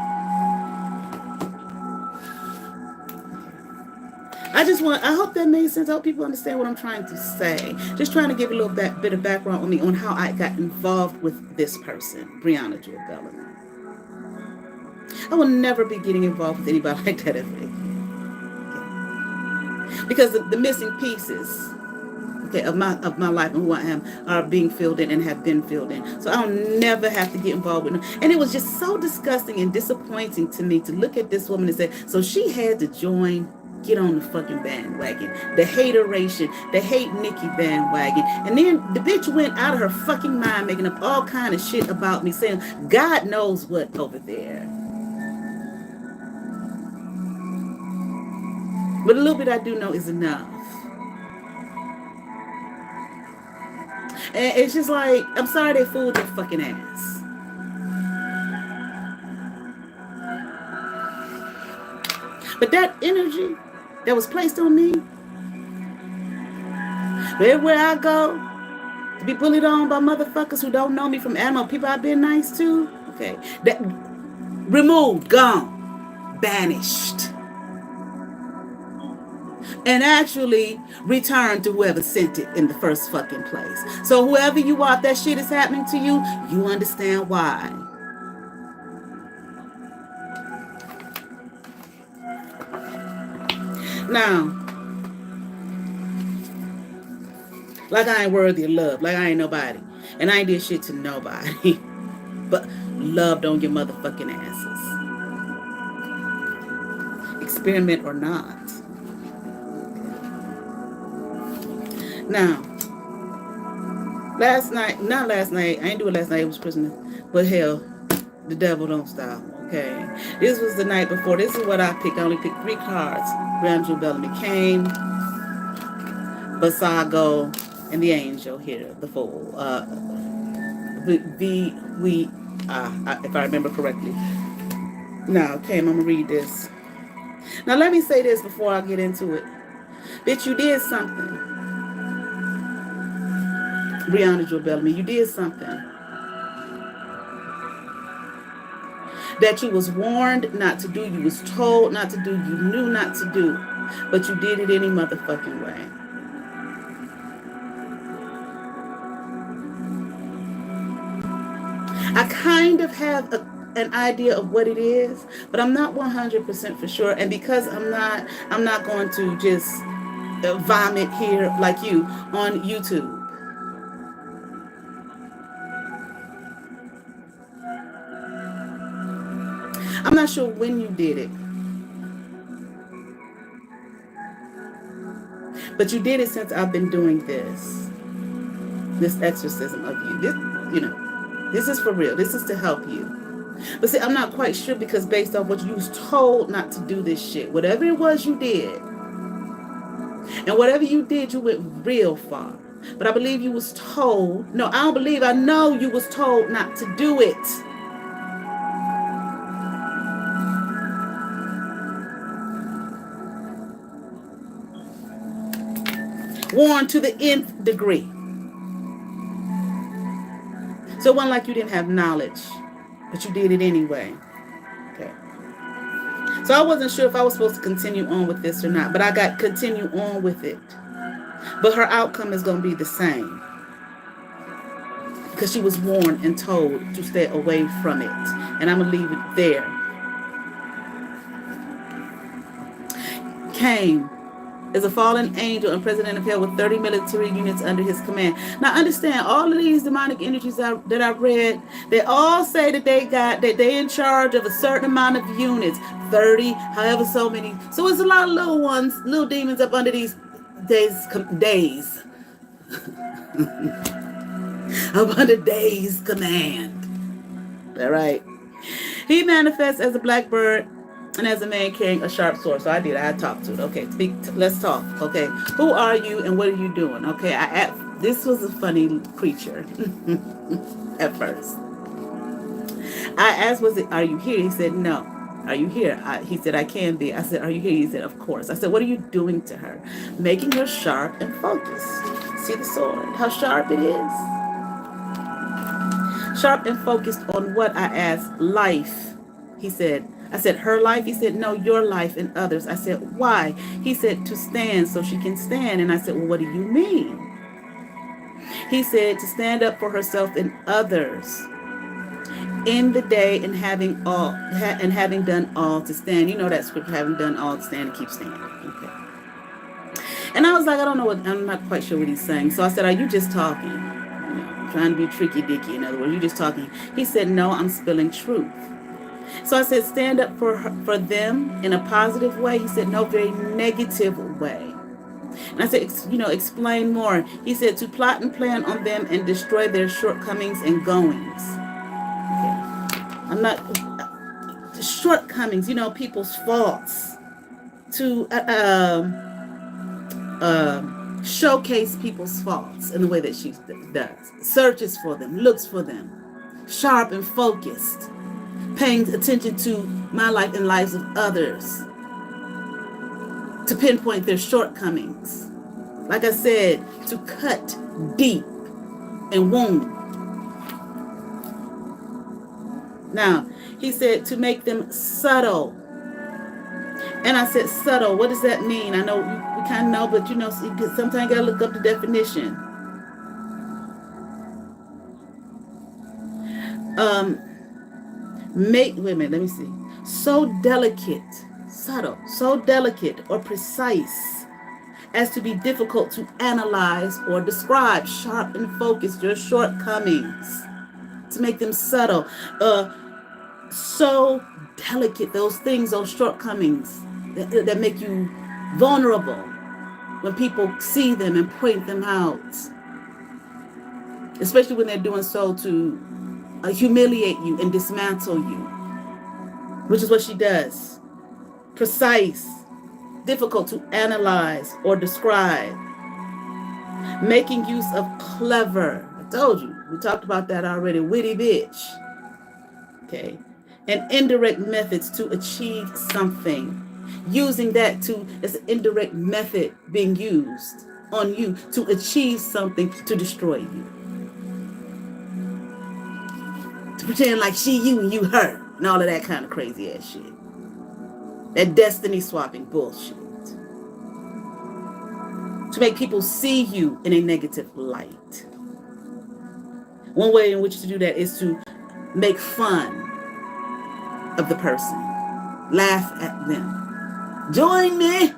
I hope that made sense. I hope people understand what I'm trying to say. Just trying to give a little bit of background on me on how I got involved with this person, Breauna Jewell Bellamy. I will never be getting involved with anybody like that ever. Because the missing pieces, okay, of my life and who I am are being filled in and have been filled in. So I'll never have to get involved with them. And it was just so disgusting and disappointing to me to look at this woman and say, so she had to get on the fucking bandwagon, the hateration, the hate Nikki bandwagon. And then the bitch went out of her fucking mind making up all kind of shit about me, saying God knows what over there. But a little bit I do know is enough. And it's just like, I'm sorry they fooled their fucking ass. But that energy that was placed on me, everywhere I go, to be bullied on by motherfuckers who don't know me from animal people I've been nice to, okay, that removed, gone, banished. And actually return to whoever sent it in the first fucking place. So whoever you are, if that shit is happening to you, you understand why. Now, like I ain't worthy of love, like I ain't nobody, and I ain't did shit to nobody, but loved on your motherfucking asses. Experiment or not. Now, I ain't do it last night, it was Christmas, but hell, the devil don't stop, okay? This was the night before, this is what I picked, I only picked 3 cards. Breauna Jewell Bellamy came, Basago, and the angel here, the fool. If I remember correctly. Now, came, I'm gonna read this. Now, let me say this before I get into it. Bitch, you did something. Breauna Jewell Bellamy, you did something that you was warned not to do, you was told not to do, you knew not to do, but you did it any motherfucking way. I kind of have an idea of what it is, but I'm not 100% for sure, and because I'm not going to just vomit here like you on YouTube. I'm not sure when you did it, but you did it since I've been doing this exorcism of you. This is for real. This is to help you. But see, I'm not quite sure because based on what you was told not to do this shit, whatever it was you did, and whatever you did, you went real far. But I believe you was told, no, I know you was told not to do it. Warned to the nth degree. So it wasn't like you didn't have knowledge, but you did it anyway. Okay. So I wasn't sure if I was supposed to continue on with this or not, but I got continue on with it. But her outcome is going to be the same. Because she was warned and told to stay away from it. And I'm going to leave it there. Came is a fallen angel and president of hell with 30 military units under his command. Now understand, all of these demonic energies that I read, they all say that they're in charge of a certain amount of units, 30, however so many. So it's a lot of little ones, little demons up under these days. Up under days command. All right. He manifests as a black bird and as a man carrying a sharp sword. So I talked to it. Okay, let's talk. Okay, who are you and what are you doing? Okay, this was a funny creature at first. I asked, are you here? He said, no. Are you here? He said, I can be. I said, are you here? He said, of course. I said, what are you doing to her? Making her sharp and focused. See the sword? How sharp it is? Sharp and focused on what I asked. Life. He said, I said, her life? He said, no, your life and others. I said, why? He said, to stand so she can stand. And I said, well, what do you mean? He said, to stand up for herself and others in the day and having done all to stand. You know that scripture, having done all to stand and keep standing. Okay. And I was like, I don't know what, I'm not quite sure what he's saying. So I said, are you just talking? Trying to be tricky dicky. In other words, you just talking. He said, no, I'm spilling truth. So I said, stand up for them in a positive way. He said, no, very negative way. And I said, explain more. He said, to plot and plan on them and destroy their shortcomings and goings. Okay. I'm not, shortcomings, people's faults. To showcase people's faults in the way that she does. Searches for them, looks for them. Sharp and focused. Paying attention to my life and lives of others. To pinpoint their shortcomings. Like I said, to cut deep and wound. Now, he said to make them subtle. And I said, subtle, what does that mean? I know we kind of know, but sometimes you got to look up the definition. Wait a minute, let me see. So delicate, subtle, so delicate or precise as to be difficult to analyze or describe. Sharp and focused, your shortcomings. To make them subtle. So delicate, those things, those shortcomings that make you vulnerable when people see them and point them out. Especially when they're doing so to humiliate you and dismantle you, which is what she does. Precise, difficult to analyze or describe. Making use of clever. I told you, we talked about that already. Witty bitch. Okay. And indirect methods to achieve something. Using that as an indirect method being used on you to achieve something to destroy you. To pretend like she you and you her and all of that kind of crazy ass shit. That destiny swapping bullshit. To make people see you in a negative light. One way in which to do that is to make fun of the person. Laugh at them. Join me.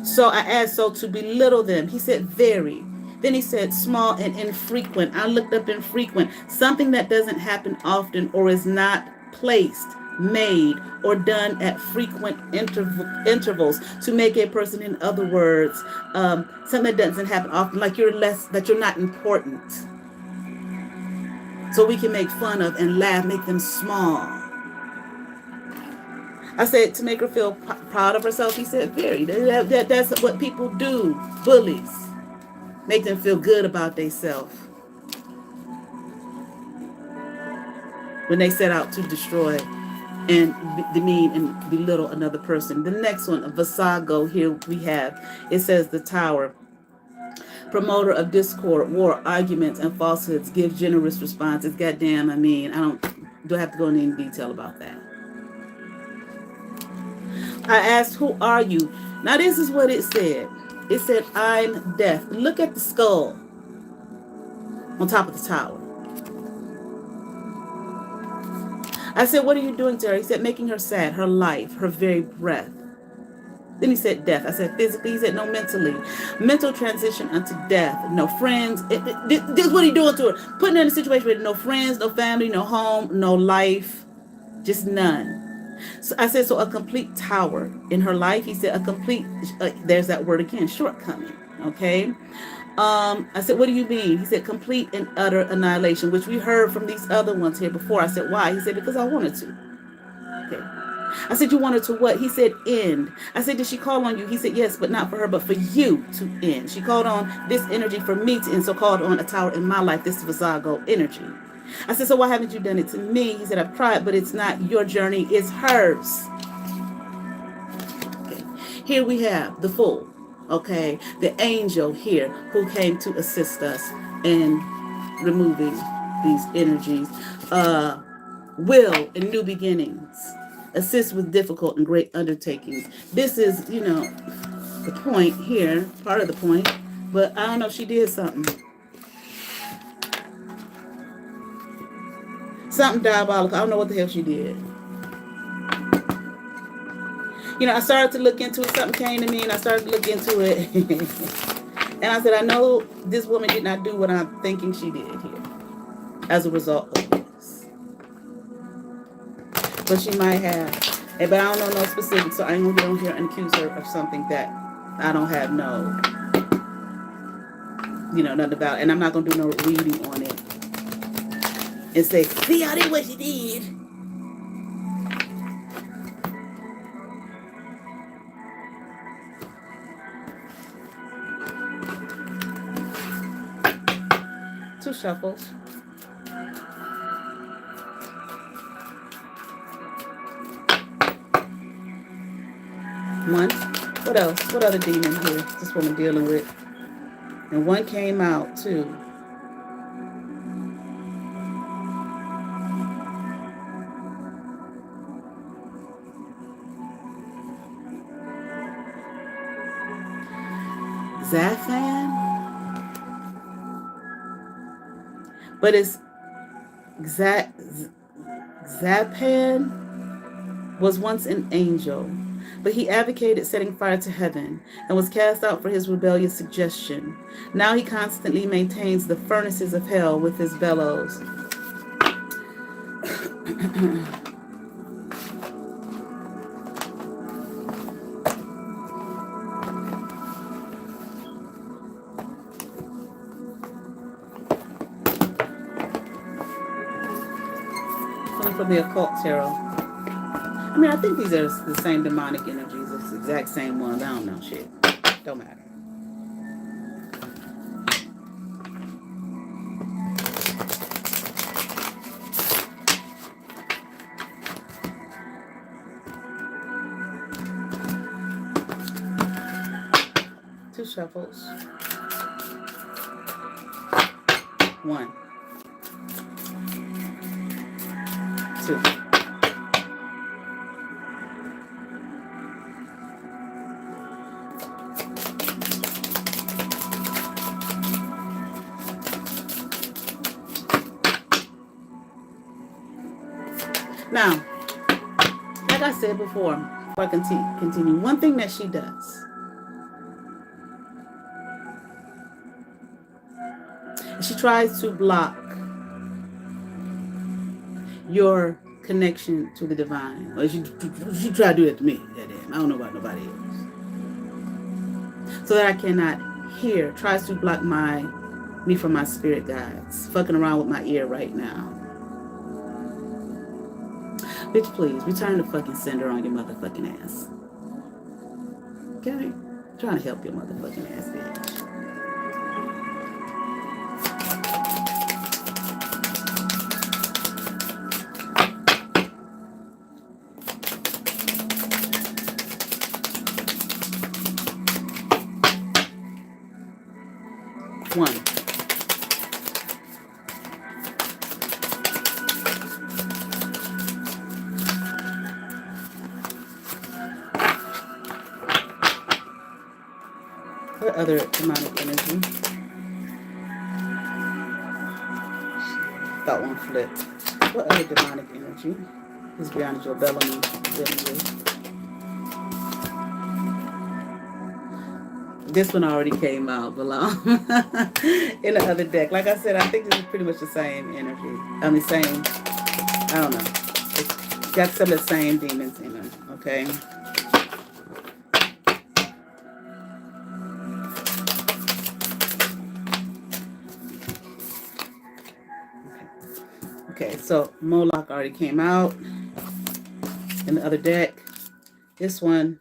So I asked, so to belittle them. He said very. Then he said small and infrequent. I looked up infrequent. Something that doesn't happen often or is not placed, made, or done at frequent intervals to make a person, in other words, something that doesn't happen often, like that you're not important. So we can make fun of and laugh, make them small. I said to make her feel proud of herself. He said very. That's what people do. Bullies. Make them feel good about themselves when they set out to destroy and demean and belittle another person. The next one, Vasago, here we have, it says the tower. Promoter of discord, war, arguments, and falsehoods, give generous responses. Goddamn, do I have to go into any detail about that? I asked, who are you? Now this is what it said. It said, I'm death. Look at the skull on top of the tower. I said, what are you doing to her? He said, making her sad, her life, her very breath. Then he said death. I said physically. He said no, mentally. Mental transition unto death. No friends. This is what he doing to her. Putting her in a situation with no friends, no family, no home, no life. Just none. So I said, so a complete tower in her life. He said a complete, there's that word again, shortcoming. Okay. I said, what do you mean? He said complete and utter annihilation, which we heard from these other ones here before. I said, why? He said, because I wanted to. Okay. I said, you wanted to what? He said, end. I said, did she call on you? He said, yes, but not for her, but for you to end. She called on this energy for me to end, so called on a tower in my life, this Vasago energy. I said, so why haven't you done it to me? He said, I've tried, but it's not your journey, it's hers. Okay. Here we have the fool, okay? The angel here who came to assist us in removing these energies. will and new beginnings, assist with difficult and great undertakings. This is, the point here, part of the point, but I don't know if she did something. Something diabolical. I don't know what the hell she did. I started to look into it. Something came to me and I started to look into it. And I said, I know this woman did not do what I'm thinking she did here as a result of this. But she might have. But I don't know no specifics, so I ain't going to get on here and accuse her of something that I don't have nothing about. And I'm not going to do no reading on it and say, see how did what she did. Two shuffles. One. What else? What other demon here this woman dealing with? And one came out too. Zaphan? But it's Zaphan was once an angel, but he advocated setting fire to heaven and was cast out for his rebellious suggestion. Now he constantly maintains the furnaces of hell with his bellows. From the occult tarot. I mean, I think these are the same demonic energies. It's the exact same ones. I don't know. Shit. Don't matter. Two shuffles. One. Two. Now, like I said before I continue, one thing that she does, she tries to block your connection to the divine. Well, she tried to do that to me. Goddamn, I don't know about nobody else. So that I cannot hear. Tries to block me from my spirit guides. Fucking around with my ear right now. Bitch, please, return the fucking sender on your motherfucking ass. Okay? I'm trying to help your motherfucking ass, bitch. One. What other demonic energy? That one flipped. What other demonic energy is Breauna Jewell Bellamy dealing with? This one already came out below in the other deck. Like I said, I think this is pretty much the same energy. I mean, same. I don't know. It's got some of the same demons in them. Okay. Okay, so Moloch already came out in the other deck. This one,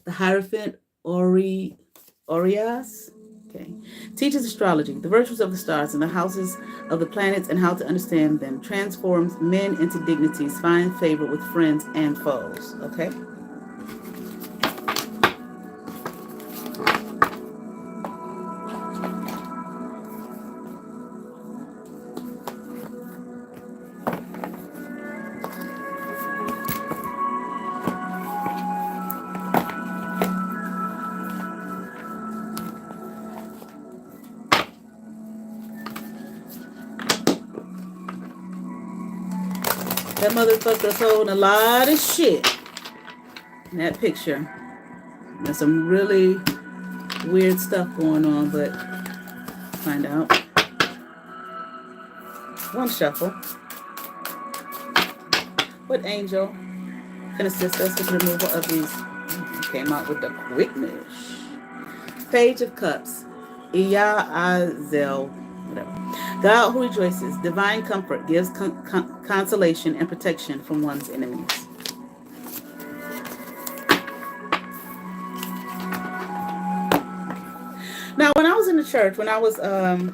the Hierophant Orias, okay, teaches astrology, the virtues of the stars and the houses of the planets and how to understand them, transforms men into dignities, finds favor with friends and foes, okay? That motherfucker's holding a lot of shit in that picture. There's some really weird stuff going on, but find out. One shuffle. What angel can assist us with the removal of these? Came out with the quickness. Page of Cups. Iya Azel. Whatever. God who rejoices. Divine comfort gives consolation and protection from one's enemies. Now, when I was in the church, when I was in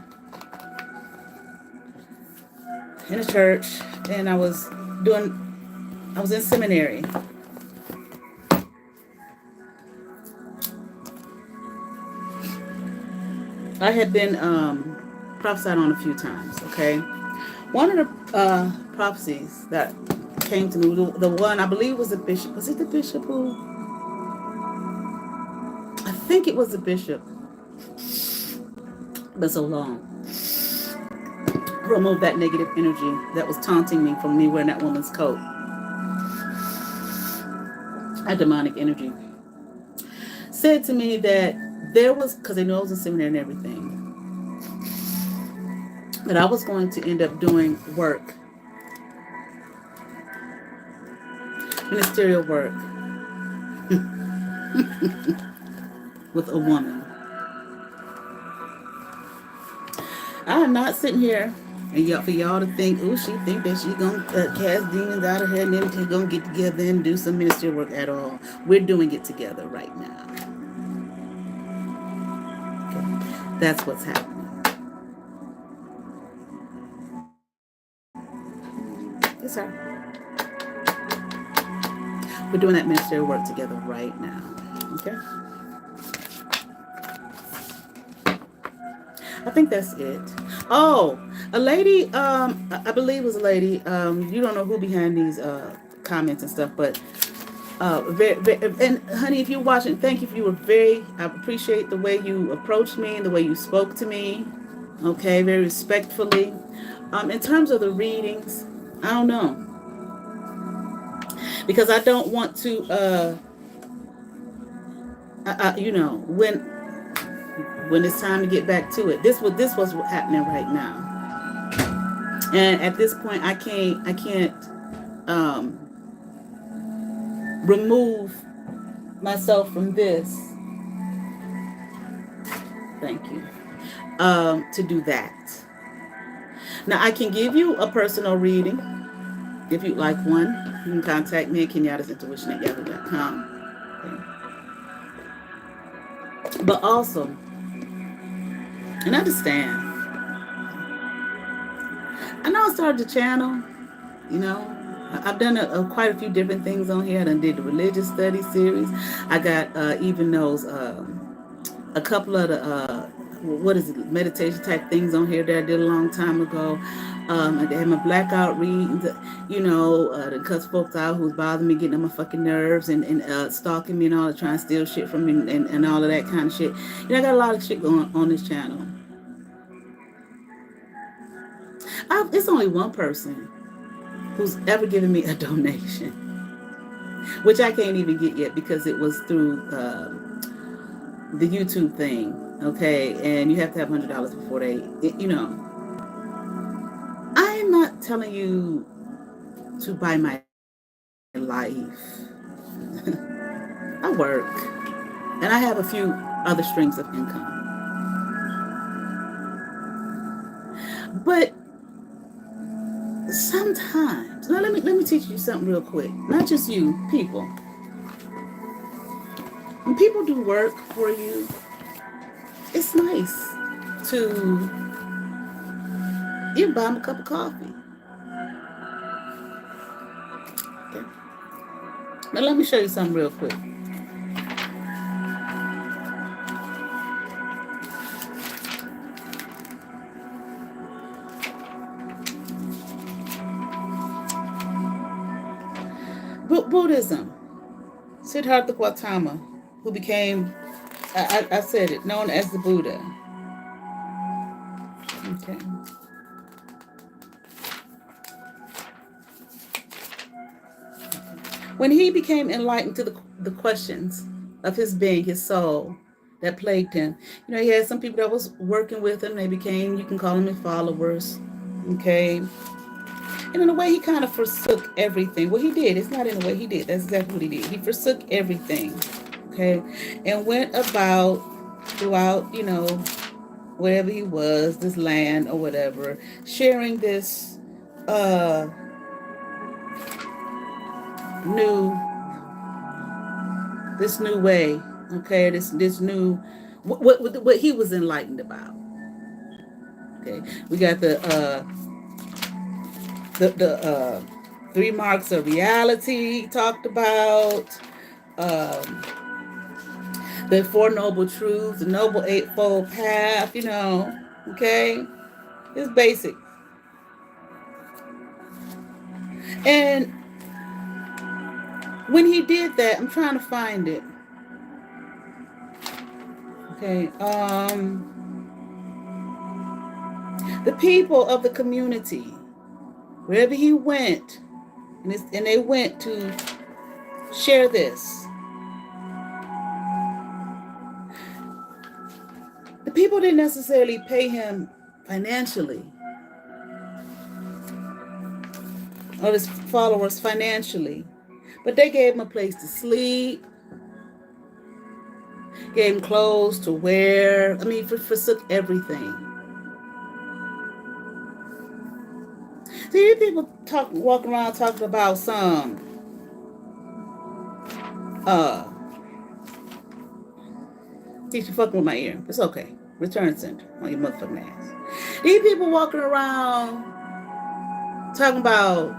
the church, and I was in seminary. I had been prophesied on a few times, okay? One of the prophecies that came to me, the one I believe was the bishop. Was it the bishop who? I think it was the bishop. But so long. Remove that negative energy that was taunting me from me wearing that woman's coat. A demonic energy. Said to me that there was, because they knew I was in seminary and everything, that I was going to end up doing work, ministerial work, with a woman. I am not sitting here and for y'all to think, oh, she think that she gonna cast demons out of her and then she's gonna get together and do some ministerial work at all. We're doing it together right now. Okay. That's what's happening. Yes, sir. We're doing that ministerial work together right now. Okay. I think that's it. Oh, a lady, I believe it was a lady, you don't know who behind these comments and stuff, but and honey, if you're watching, thank you. You were I appreciate the way you approached me and the way you spoke to me. Okay, very respectfully. In terms of the readings, I don't know. Because I don't want to, when it's time to get back to it. This was happening right now. And at this point, I can't remove myself from this. Thank you. To do that. Now, I can give you a personal reading. If you'd like one, you can contact me at kenyattasintuition@yahoo.com. Okay. But also, and understand, I know I started the channel, I've done quite a few different things on here. I done did the religious study series. I got even those, a couple of the, meditation type things on here that I did a long time ago. I had my blackout readings, to cuss folks out who was bothering me, getting on my fucking nerves and stalking me and all that, trying to steal shit from me and all of that kind of shit. I got a lot of shit going on this channel. It's only one person who's ever given me a donation, which I can't even get yet because it was through the YouTube thing, okay? And you have to have $100 before I am not telling you to buy my life. I work, and I have a few other streams of income. But sometimes, now let me teach you something real quick. Not just you, people. When people do work for you, it's nice to buy them a cup of coffee. Okay. Now let me show you something real quick. Buddhism. Siddhartha Gautama, who became, I said it, known as the Buddha. Okay. When he became enlightened to the questions of his being, his soul, that plagued him, he had some people that was working with him. They became, you can call them his followers, okay? And in a way, he kind of forsook everything. Well, he did. It's not in a way he did. That's exactly what he did. He forsook everything, okay? And went about throughout, wherever he was, this land or whatever, sharing uh, new, this new way, okay? This new, what he was enlightened about. Okay, we got the three marks of reality talked about, um, the Four Noble Truths, the Noble Eightfold Path, okay? It's basic. And when he did that, I'm trying to find it. Okay, the people of the community, wherever he went, and they went to share this, the people didn't necessarily pay him financially, or his followers financially, but they gave him a place to sleep, gave him clothes to wear. I mean, forsook everything. See, people walk around talking about some teach you fucking with my ear. It's okay. Return center on your motherfucking ass. These people walking around talking about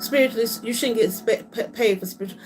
spiritually, you shouldn't get paid for spiritual.